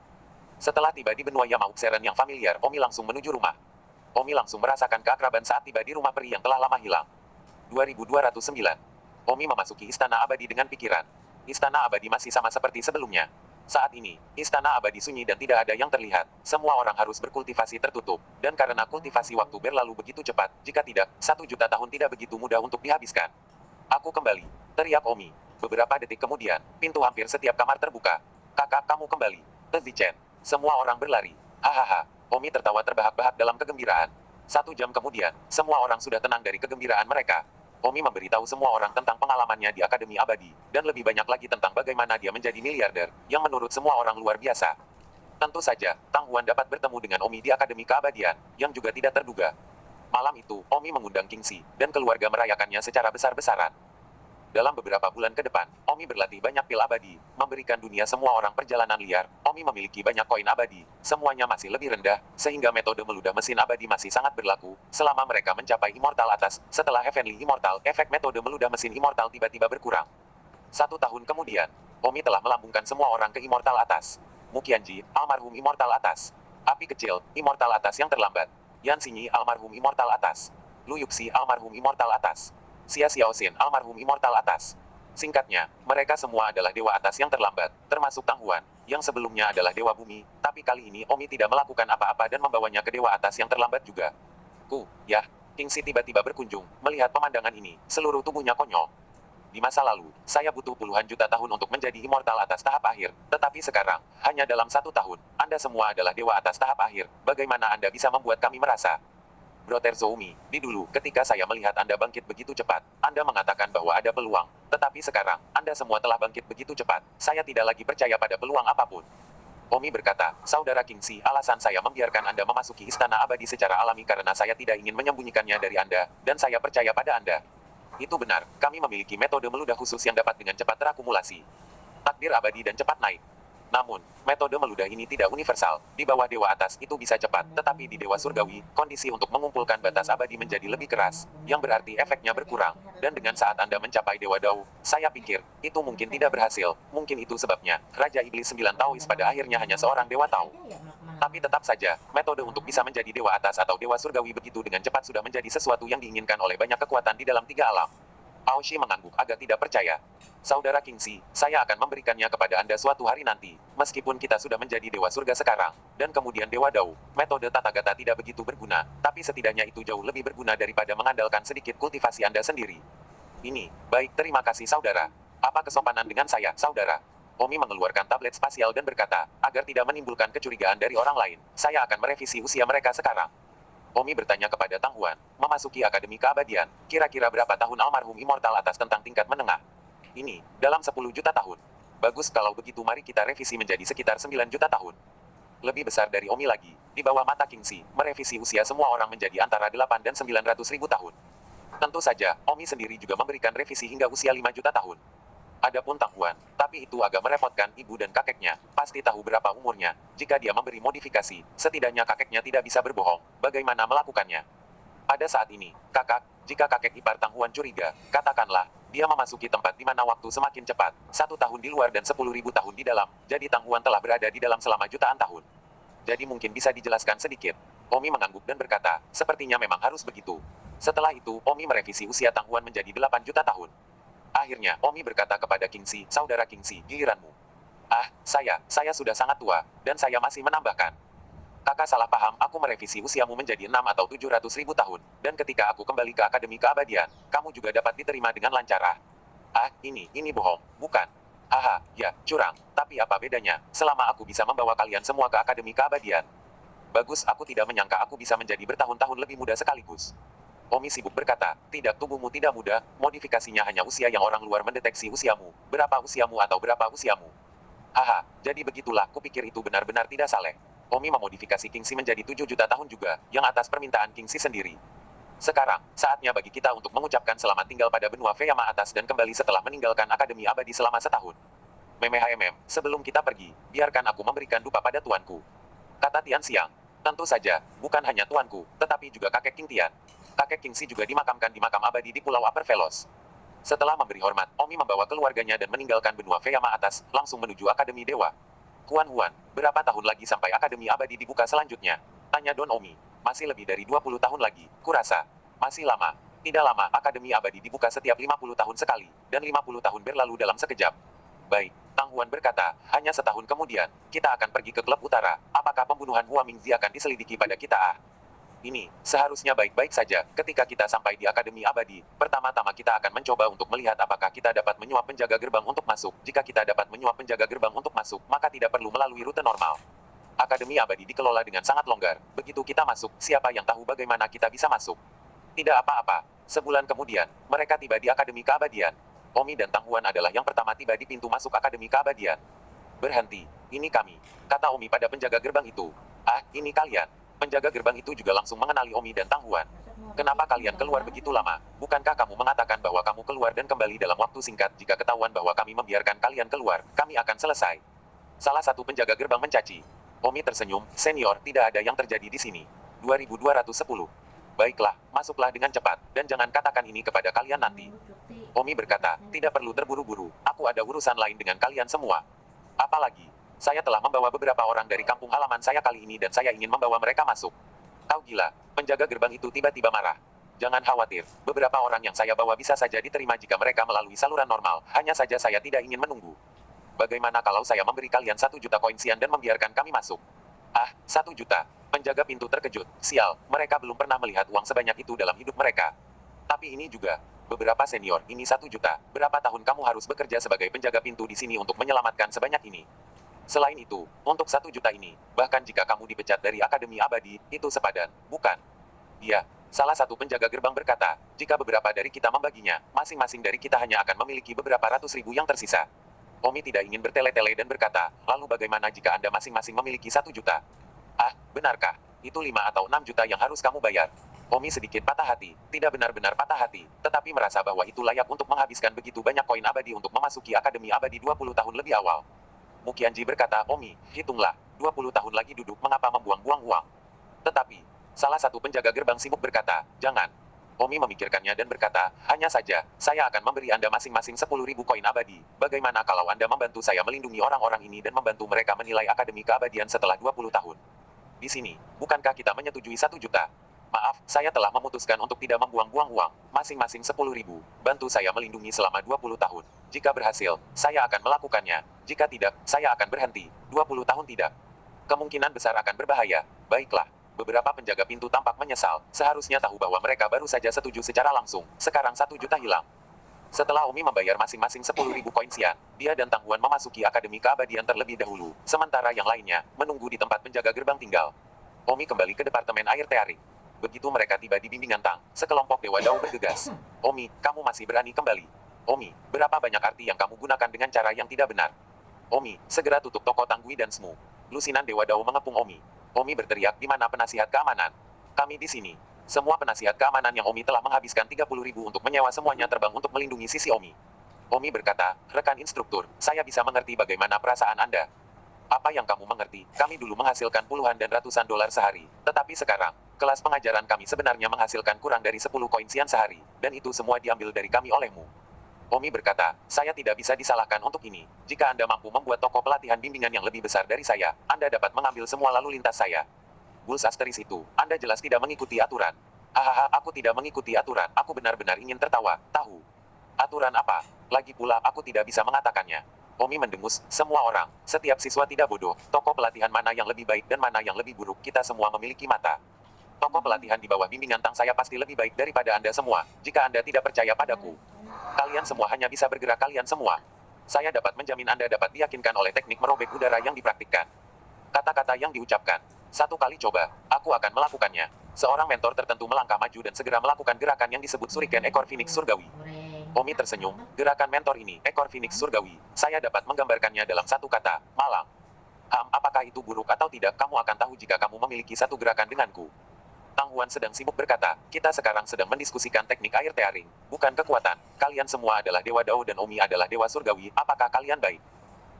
Setelah tiba di benua Yamauk Seren yang familiar, Omi langsung menuju rumah. Omi langsung merasakan keakraban saat tiba di rumah peri yang telah lama hilang. 2209. Omi memasuki Istana Abadi dengan pikiran. Istana Abadi masih sama seperti sebelumnya. Saat ini, Istana Abadi sunyi dan tidak ada yang terlihat. Semua orang harus berkultivasi tertutup. Dan karena kultivasi waktu berlalu begitu cepat, jika tidak, 1 juta tahun tidak begitu mudah untuk dihabiskan. Aku kembali, teriak Omi. Beberapa detik kemudian, pintu hampir setiap kamar terbuka. Kakak, kamu kembali. Tezi Chen. Semua orang berlari. Hahaha. Omi tertawa terbahak-bahak dalam kegembiraan. 1 jam kemudian, semua orang sudah tenang dari kegembiraan mereka. Omi memberitahu semua orang tentang pengalamannya di Akademi Abadi, dan lebih banyak lagi tentang bagaimana dia menjadi miliarder, yang menurut semua orang luar biasa. Tentu saja, Tang Huan dapat bertemu dengan Omi di Akademi Keabadian, yang juga tidak terduga. Malam itu, Omi mengundang King Si, dan keluarga merayakannya secara besar-besaran. Dalam beberapa bulan ke depan, Omi berlatih banyak pil abadi, memberikan dunia semua orang perjalanan liar. Omi memiliki banyak koin abadi, semuanya masih lebih rendah, sehingga metode meludah mesin abadi masih sangat berlaku. Selama mereka mencapai Immortal atas, setelah Heavenly Immortal, efek metode meludah mesin Immortal tiba-tiba berkurang. 1 tahun kemudian, Omi telah melambungkan semua orang ke Immortal atas. Mukianji, almarhum Immortal atas. Api kecil, Immortal atas yang terlambat. Yan Xinyi, almarhum Immortal atas. Lu Yuxi, almarhum Immortal atas. Xia Xiaoxin, almarhum Immortal atas. Singkatnya, mereka semua adalah dewa atas yang terlambat, termasuk Tang Huan, yang sebelumnya adalah dewa bumi, tapi kali ini Omi tidak melakukan apa-apa dan membawanya ke dewa atas yang terlambat juga. Ya, Kingxi tiba-tiba berkunjung, melihat pemandangan ini, seluruh tubuhnya konyol. Di masa lalu, saya butuh puluhan juta tahun untuk menjadi immortal atas tahap akhir, tetapi sekarang, hanya dalam 1 tahun, Anda semua adalah dewa atas tahap akhir, bagaimana Anda bisa membuat kami merasa? Brother Zoumi, di dulu, ketika saya melihat Anda bangkit begitu cepat, Anda mengatakan bahwa ada peluang, tetapi sekarang, Anda semua telah bangkit begitu cepat, saya tidak lagi percaya pada peluang apapun. Omi berkata, Saudara Kingxi, alasan saya membiarkan Anda memasuki istana abadi secara alami karena saya tidak ingin menyembunyikannya dari Anda, dan saya percaya pada Anda. Itu benar, kami memiliki metode meludah khusus yang dapat dengan cepat terakumulasi. Takdir abadi dan cepat naik. Namun, metode meludah ini tidak universal. Di bawah dewa atas itu bisa cepat, tetapi di dewa surgawi, kondisi untuk mengumpulkan batas abadi menjadi lebih keras, yang berarti efeknya berkurang. Dan dengan saat Anda mencapai dewa dao, saya pikir, itu mungkin tidak berhasil. Mungkin itu sebabnya, Raja Iblis 9 Taois pada akhirnya hanya seorang dewa Tao. Tapi tetap saja, metode untuk bisa menjadi dewa atas atau dewa surgawi begitu dengan cepat sudah menjadi sesuatu yang diinginkan oleh banyak kekuatan di dalam 3 alam. Aoshi mengangguk agak tidak percaya. Saudara Kingxi, saya akan memberikannya kepada Anda suatu hari nanti, meskipun kita sudah menjadi dewa surga sekarang, dan kemudian dewa dao, metode Tathagata tidak begitu berguna, tapi setidaknya itu jauh lebih berguna daripada mengandalkan sedikit kultivasi Anda sendiri. Baik, terima kasih saudara. Apa kesopanan dengan saya, saudara? Omi mengeluarkan tablet spasial dan berkata, agar tidak menimbulkan kecurigaan dari orang lain, saya akan merevisi usia mereka sekarang. Omi bertanya kepada Tang Huan, memasuki Akademi Keabadian, kira-kira berapa tahun almarhum Immortal atas tentang tingkat menengah? Dalam 10 juta tahun. Bagus kalau begitu mari kita revisi menjadi sekitar 9 juta tahun. Lebih besar dari Omi lagi, di bawah mata Kingxi, merevisi usia semua orang menjadi antara 8 dan 900 ribu tahun. Tentu saja, Omi sendiri juga memberikan revisi hingga usia 5 juta tahun. Adapun Tang Huan, tapi itu agak merepotkan ibu dan kakeknya, pasti tahu berapa umurnya. Jika dia memberi modifikasi, setidaknya kakeknya tidak bisa berbohong. Bagaimana melakukannya? Pada saat ini, jika kakek ipar Tang Huan curiga, katakanlah, dia memasuki tempat di mana waktu semakin cepat, 1 tahun di luar dan 10.000 tahun di dalam, jadi Tang Huan telah berada di dalam selama jutaan tahun. Jadi mungkin bisa dijelaskan sedikit. Omi mengangguk dan berkata, sepertinya memang harus begitu. Setelah itu, Omi merevisi usia Tang Huan menjadi 8 juta tahun. Akhirnya, Omi berkata kepada Kingxi, saudara Kingxi, giliranmu. Saya sudah sangat tua, dan saya masih menambahkan. Kakak salah paham, aku merevisi usiamu menjadi 6 atau 700 ribu tahun, dan ketika aku kembali ke Akademi Keabadian, kamu juga dapat diterima dengan lancar. Ini bohong, bukan? Ya, curang, tapi apa bedanya, selama aku bisa membawa kalian semua ke Akademi Keabadian. Bagus, aku tidak menyangka aku bisa menjadi bertahun-tahun lebih muda sekaligus. Omi sibuk berkata, tidak, tubuhmu tidak muda, modifikasinya hanya usia yang orang luar mendeteksi usiamu. Berapa usiamu atau berapa usiamu? Jadi begitulah, kupikir itu benar-benar tidak salah. Omi memodifikasi Kingxi menjadi 7 juta tahun juga, yang atas permintaan Kingxi sendiri. Sekarang, saatnya bagi kita untuk mengucapkan selamat tinggal pada benua Feyama atas dan kembali setelah meninggalkan Akademi Abadi selama setahun. Sebelum kita pergi, biarkan aku memberikan dupa pada tuanku. Kata Tian Xiang. Tentu saja, bukan hanya tuanku, tetapi juga kakek King Tian. Kakek Kingxi juga dimakamkan di makam abadi di Pulau Upper Velos. Setelah memberi hormat, Omi membawa keluarganya dan meninggalkan benua Feyama atas, langsung menuju Akademi Dewa. Huan, berapa tahun lagi sampai Akademi Abadi dibuka selanjutnya? Tanya Don Omi. Masih lebih dari 20 tahun lagi, kurasa. Masih lama. Tidak lama, Akademi Abadi dibuka setiap 50 tahun sekali, dan 50 tahun berlalu dalam sekejap. Baik, Tang Huan berkata, hanya setahun kemudian, kita akan pergi ke klub utara. Apakah pembunuhan Hua Mingzi akan diselidiki pada kita? Seharusnya baik-baik saja. Ketika kita sampai di Akademi Abadi, pertama-tama kita akan mencoba untuk melihat apakah kita dapat menyuap penjaga gerbang untuk masuk. Jika kita dapat menyuap penjaga gerbang untuk masuk, maka tidak perlu melalui rute normal. Akademi Abadi dikelola dengan sangat longgar. Begitu kita masuk, siapa yang tahu bagaimana kita bisa masuk? Tidak apa-apa. Sebulan kemudian, mereka tiba di Akademi Keabadian. Omi dan Tang Huan adalah yang pertama tiba di pintu masuk Akademi Keabadian. Berhenti. Ini kami. Kata Omi pada penjaga gerbang itu. Ini kalian. Penjaga gerbang itu juga langsung mengenali Omi dan Tang Huan. Kenapa kalian keluar begitu lama? Bukankah kamu mengatakan bahwa kamu keluar dan kembali dalam waktu singkat? Jika ketahuan bahwa kami membiarkan kalian keluar, kami akan selesai. Salah satu penjaga gerbang mencaci. Omi tersenyum, senior, tidak ada yang terjadi di sini. 2210. Baiklah, masuklah dengan cepat, dan jangan katakan ini kepada kalian nanti. Omi berkata, tidak perlu terburu-buru, aku ada urusan lain dengan kalian semua. Apalagi, saya telah membawa beberapa orang dari kampung halaman saya kali ini dan saya ingin membawa mereka masuk. Kau gila, penjaga gerbang itu tiba-tiba marah. Jangan khawatir, beberapa orang yang saya bawa bisa saja diterima jika mereka melalui saluran normal, hanya saja saya tidak ingin menunggu. Bagaimana kalau saya memberi kalian 1 juta koin sian dan membiarkan kami masuk? Ah, 1 juta. Penjaga pintu terkejut. Sial, mereka belum pernah melihat uang sebanyak itu dalam hidup mereka. Tapi ini juga, beberapa senior, ini 1 juta. Berapa tahun kamu harus bekerja sebagai penjaga pintu di sini untuk menyelamatkan sebanyak ini? Selain itu, untuk 1 juta ini, bahkan jika kamu dipecat dari Akademi Abadi, itu sepadan, bukan? Iya, salah satu penjaga gerbang berkata, jika beberapa dari kita membaginya, masing-masing dari kita hanya akan memiliki beberapa ratus ribu yang tersisa. Omi tidak ingin bertele-tele dan berkata, lalu bagaimana jika Anda masing-masing memiliki 1 juta? Ah, benarkah? Itu 5 atau 6 juta yang harus kamu bayar. Omi sedikit patah hati, tidak benar-benar patah hati, tetapi merasa bahwa itu layak untuk menghabiskan begitu banyak koin abadi untuk memasuki Akademi Abadi 20 tahun lebih awal. Mukianji berkata, Omi, hitunglah, 20 tahun lagi duduk mengapa membuang-buang uang. Tetapi, salah satu penjaga gerbang sibuk berkata, jangan. Omi memikirkannya dan berkata, hanya saja, saya akan memberi Anda masing-masing 10.000 koin abadi. Bagaimana kalau Anda membantu saya melindungi orang-orang ini dan membantu mereka menilai Akademi Keabadian setelah 20 tahun? Di sini, bukankah kita menyetujui 1 juta? Maaf, saya telah memutuskan untuk tidak membuang-buang uang, masing-masing 10.000. Bantu saya melindungi selama 20 tahun. Jika berhasil, saya akan melakukannya. Jika tidak, saya akan berhenti. 20 tahun tidak. Kemungkinan besar akan berbahaya. Baiklah. Beberapa penjaga pintu tampak menyesal, seharusnya tahu bahwa mereka baru saja setuju secara langsung, sekarang 1 juta hilang. Setelah Omi membayar masing-masing 10.000 koin sian, dia dan Tangguan memasuki Akademi Keabadian terlebih dahulu, sementara yang lainnya, menunggu di tempat penjaga gerbang tinggal. Omi kembali ke Departemen Air Tearing. Begitu mereka tiba di bimbingan Tang, sekelompok Dewa Dao bergegas. Omi, kamu masih berani kembali. Omi, berapa banyak arti yang kamu gunakan dengan cara yang tidak benar? Omi, segera tutup toko Tanggui dan Smu. Lusinan Dewa Dao mengepung Omi. Omi berteriak, di mana penasihat keamanan? Kami di sini. Semua penasihat keamanan yang Omi telah menghabiskan 30.000 untuk menyewa semuanya terbang untuk melindungi sisi Omi. Omi berkata, rekan instruktur, saya bisa mengerti bagaimana perasaan Anda. Apa yang kamu mengerti, kami dulu menghasilkan puluhan dan ratusan dolar sehari. Tetapi sekarang, kelas pengajaran kami sebenarnya menghasilkan kurang dari 10 koin sian sehari, dan itu semua diambil dari kami olehmu. Omi berkata, saya tidak bisa disalahkan untuk ini. Jika Anda mampu membuat toko pelatihan bimbingan yang lebih besar dari saya, Anda dapat mengambil semua lalu lintas saya. Bulls asteris itu, Anda jelas tidak mengikuti aturan. Hahaha, aku tidak mengikuti aturan, aku benar-benar ingin tertawa, tahu. Aturan apa? Lagi pula, aku tidak bisa mengatakannya. Omi mendengus, semua orang, setiap siswa tidak bodoh, toko pelatihan mana yang lebih baik dan mana yang lebih buruk, kita semua memiliki mata. Toko pelatihan di bawah bimbingan Tang saya pasti lebih baik daripada Anda semua, jika Anda tidak percaya padaku. Kalian semua hanya bisa bergerak kalian semua. Saya dapat menjamin Anda dapat diyakinkan oleh teknik merobek udara yang dipraktikkan. Kata-kata yang diucapkan. 1 kali coba, aku akan melakukannya. Seorang mentor tertentu melangkah maju dan segera melakukan gerakan yang disebut Shuriken Ekor Phoenix Surgawi. Omi tersenyum, gerakan mentor ini, Ekor Phoenix Surgawi, saya dapat menggambarkannya dalam 1 kata, malang. Apakah itu buruk atau tidak, kamu akan tahu jika kamu memiliki 1 gerakan denganku. Tang Huan sedang sibuk berkata, kita sekarang sedang mendiskusikan teknik air tearing, bukan kekuatan. Kalian semua adalah Dewa Dao dan Omi adalah Dewa Surgawi, apakah kalian baik?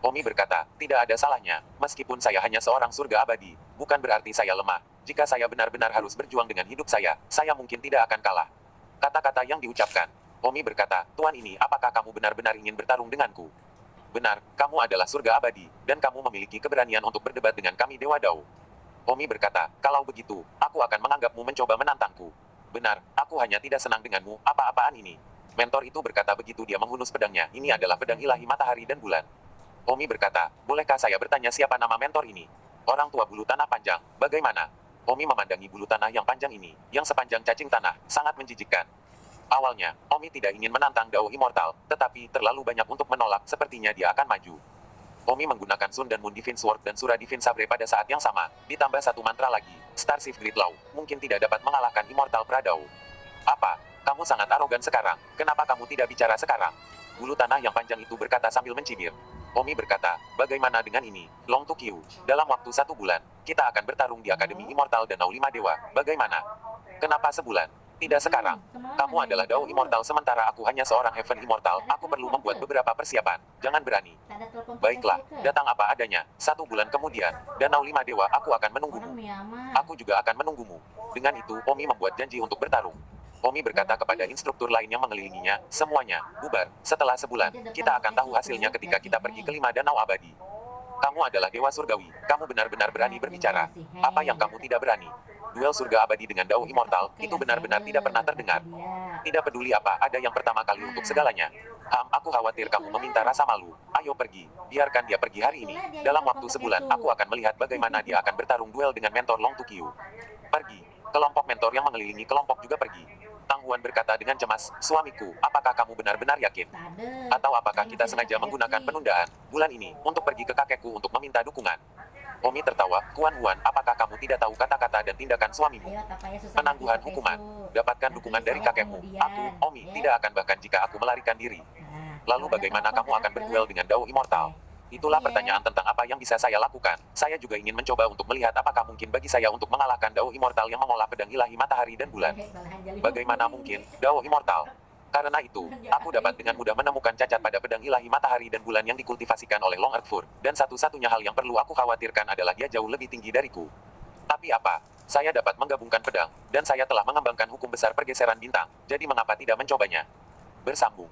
Omi berkata, tidak ada salahnya, meskipun saya hanya seorang surga abadi, bukan berarti saya lemah. Jika saya benar-benar harus berjuang dengan hidup saya mungkin tidak akan kalah. Kata-kata yang diucapkan. Omi berkata, Tuan ini, apakah kamu benar-benar ingin bertarung denganku? Benar, kamu adalah surga abadi, dan kamu memiliki keberanian untuk berdebat dengan kami Dewa Dao. Omi berkata, kalau begitu, aku akan menganggapmu mencoba menantangku. Benar, aku hanya tidak senang denganmu, apa-apaan ini. Mentor itu berkata begitu dia menghunus pedangnya, ini adalah pedang ilahi matahari dan bulan. Omi berkata, bolehkah saya bertanya siapa nama mentor ini? Orang tua bulu tanah panjang, bagaimana? Omi memandangi bulu tanah yang panjang ini, yang sepanjang cacing tanah, sangat menjijikkan. Awalnya, Omi tidak ingin menantang Dao Immortal, tetapi terlalu banyak untuk menolak, sepertinya dia akan maju. Omi menggunakan Sun dan Moon Divine Sword dan Sura Divine Sabre pada saat yang sama, ditambah 1 mantra lagi, Starshift Grid Law, mungkin tidak dapat mengalahkan Immortal Pradao. Apa? Kamu sangat arogan sekarang, kenapa kamu tidak bicara sekarang? Bulu tanah yang panjang itu berkata sambil mencibir. Omi berkata, bagaimana dengan ini, Long Tukyu? Dalam waktu 1 bulan, kita akan bertarung di Akademi Immortal Danau 5 Dewa, bagaimana? Kenapa sebulan? Tidak sekarang. Kamu adalah Dao Immortal sementara aku hanya seorang Heaven Immortal, aku perlu membuat beberapa persiapan, jangan berani. Baiklah, datang apa adanya, 1 bulan kemudian, Danau 5 Dewa aku akan menunggumu. Aku juga akan menunggumu. Dengan itu, Omi membuat janji untuk bertarung. Omi berkata kepada instruktur lain yang mengelilinginya, semuanya, bubar. Setelah sebulan, kita akan tahu hasilnya ketika kita pergi ke 5 danau abadi. Kamu adalah dewa surgawi. Kamu benar-benar berani berbicara. Apa yang kamu tidak berani? Duel surga abadi dengan Dao Immortal, itu benar-benar tidak pernah terdengar. Tidak peduli apa, ada yang pertama kali untuk segalanya. Aku khawatir kamu meminta rasa malu. Ayo pergi. Biarkan dia pergi hari ini. Dalam waktu sebulan, aku akan melihat bagaimana dia akan bertarung duel dengan mentor Long Tukyu. Pergi. Kelompok mentor yang mengelilingi kelompok juga pergi. Tang Huan berkata dengan cemas, suamiku, apakah kamu benar-benar yakin? Atau apakah kita sengaja menggunakan penundaan bulan ini untuk pergi ke kakekku untuk meminta dukungan? Omi tertawa, Kuan Huan, apakah kamu tidak tahu kata-kata dan tindakan suamimu? Penangguhan hukuman. Dapatkan dukungan dari kakekmu. Aku, Omi, tidak akan bahkan jika aku melarikan diri. Lalu bagaimana kamu akan berduel dengan Dao Immortal? Itulah pertanyaan tentang apa yang bisa saya lakukan. Saya juga ingin mencoba untuk melihat apakah mungkin bagi saya untuk mengalahkan Dao Immortal yang mengolah pedang ilahi matahari dan bulan. Bagaimana mungkin, Dao Immortal? Karena itu, aku dapat dengan mudah menemukan cacat pada pedang ilahi matahari dan bulan yang dikultivasikan oleh Long Earth Fur, dan satu-satunya hal yang perlu aku khawatirkan adalah dia jauh lebih tinggi dariku. Tapi apa? Saya dapat menggabungkan pedang, dan saya telah mengembangkan hukum besar pergeseran bintang, jadi mengapa tidak mencobanya? Bersambung.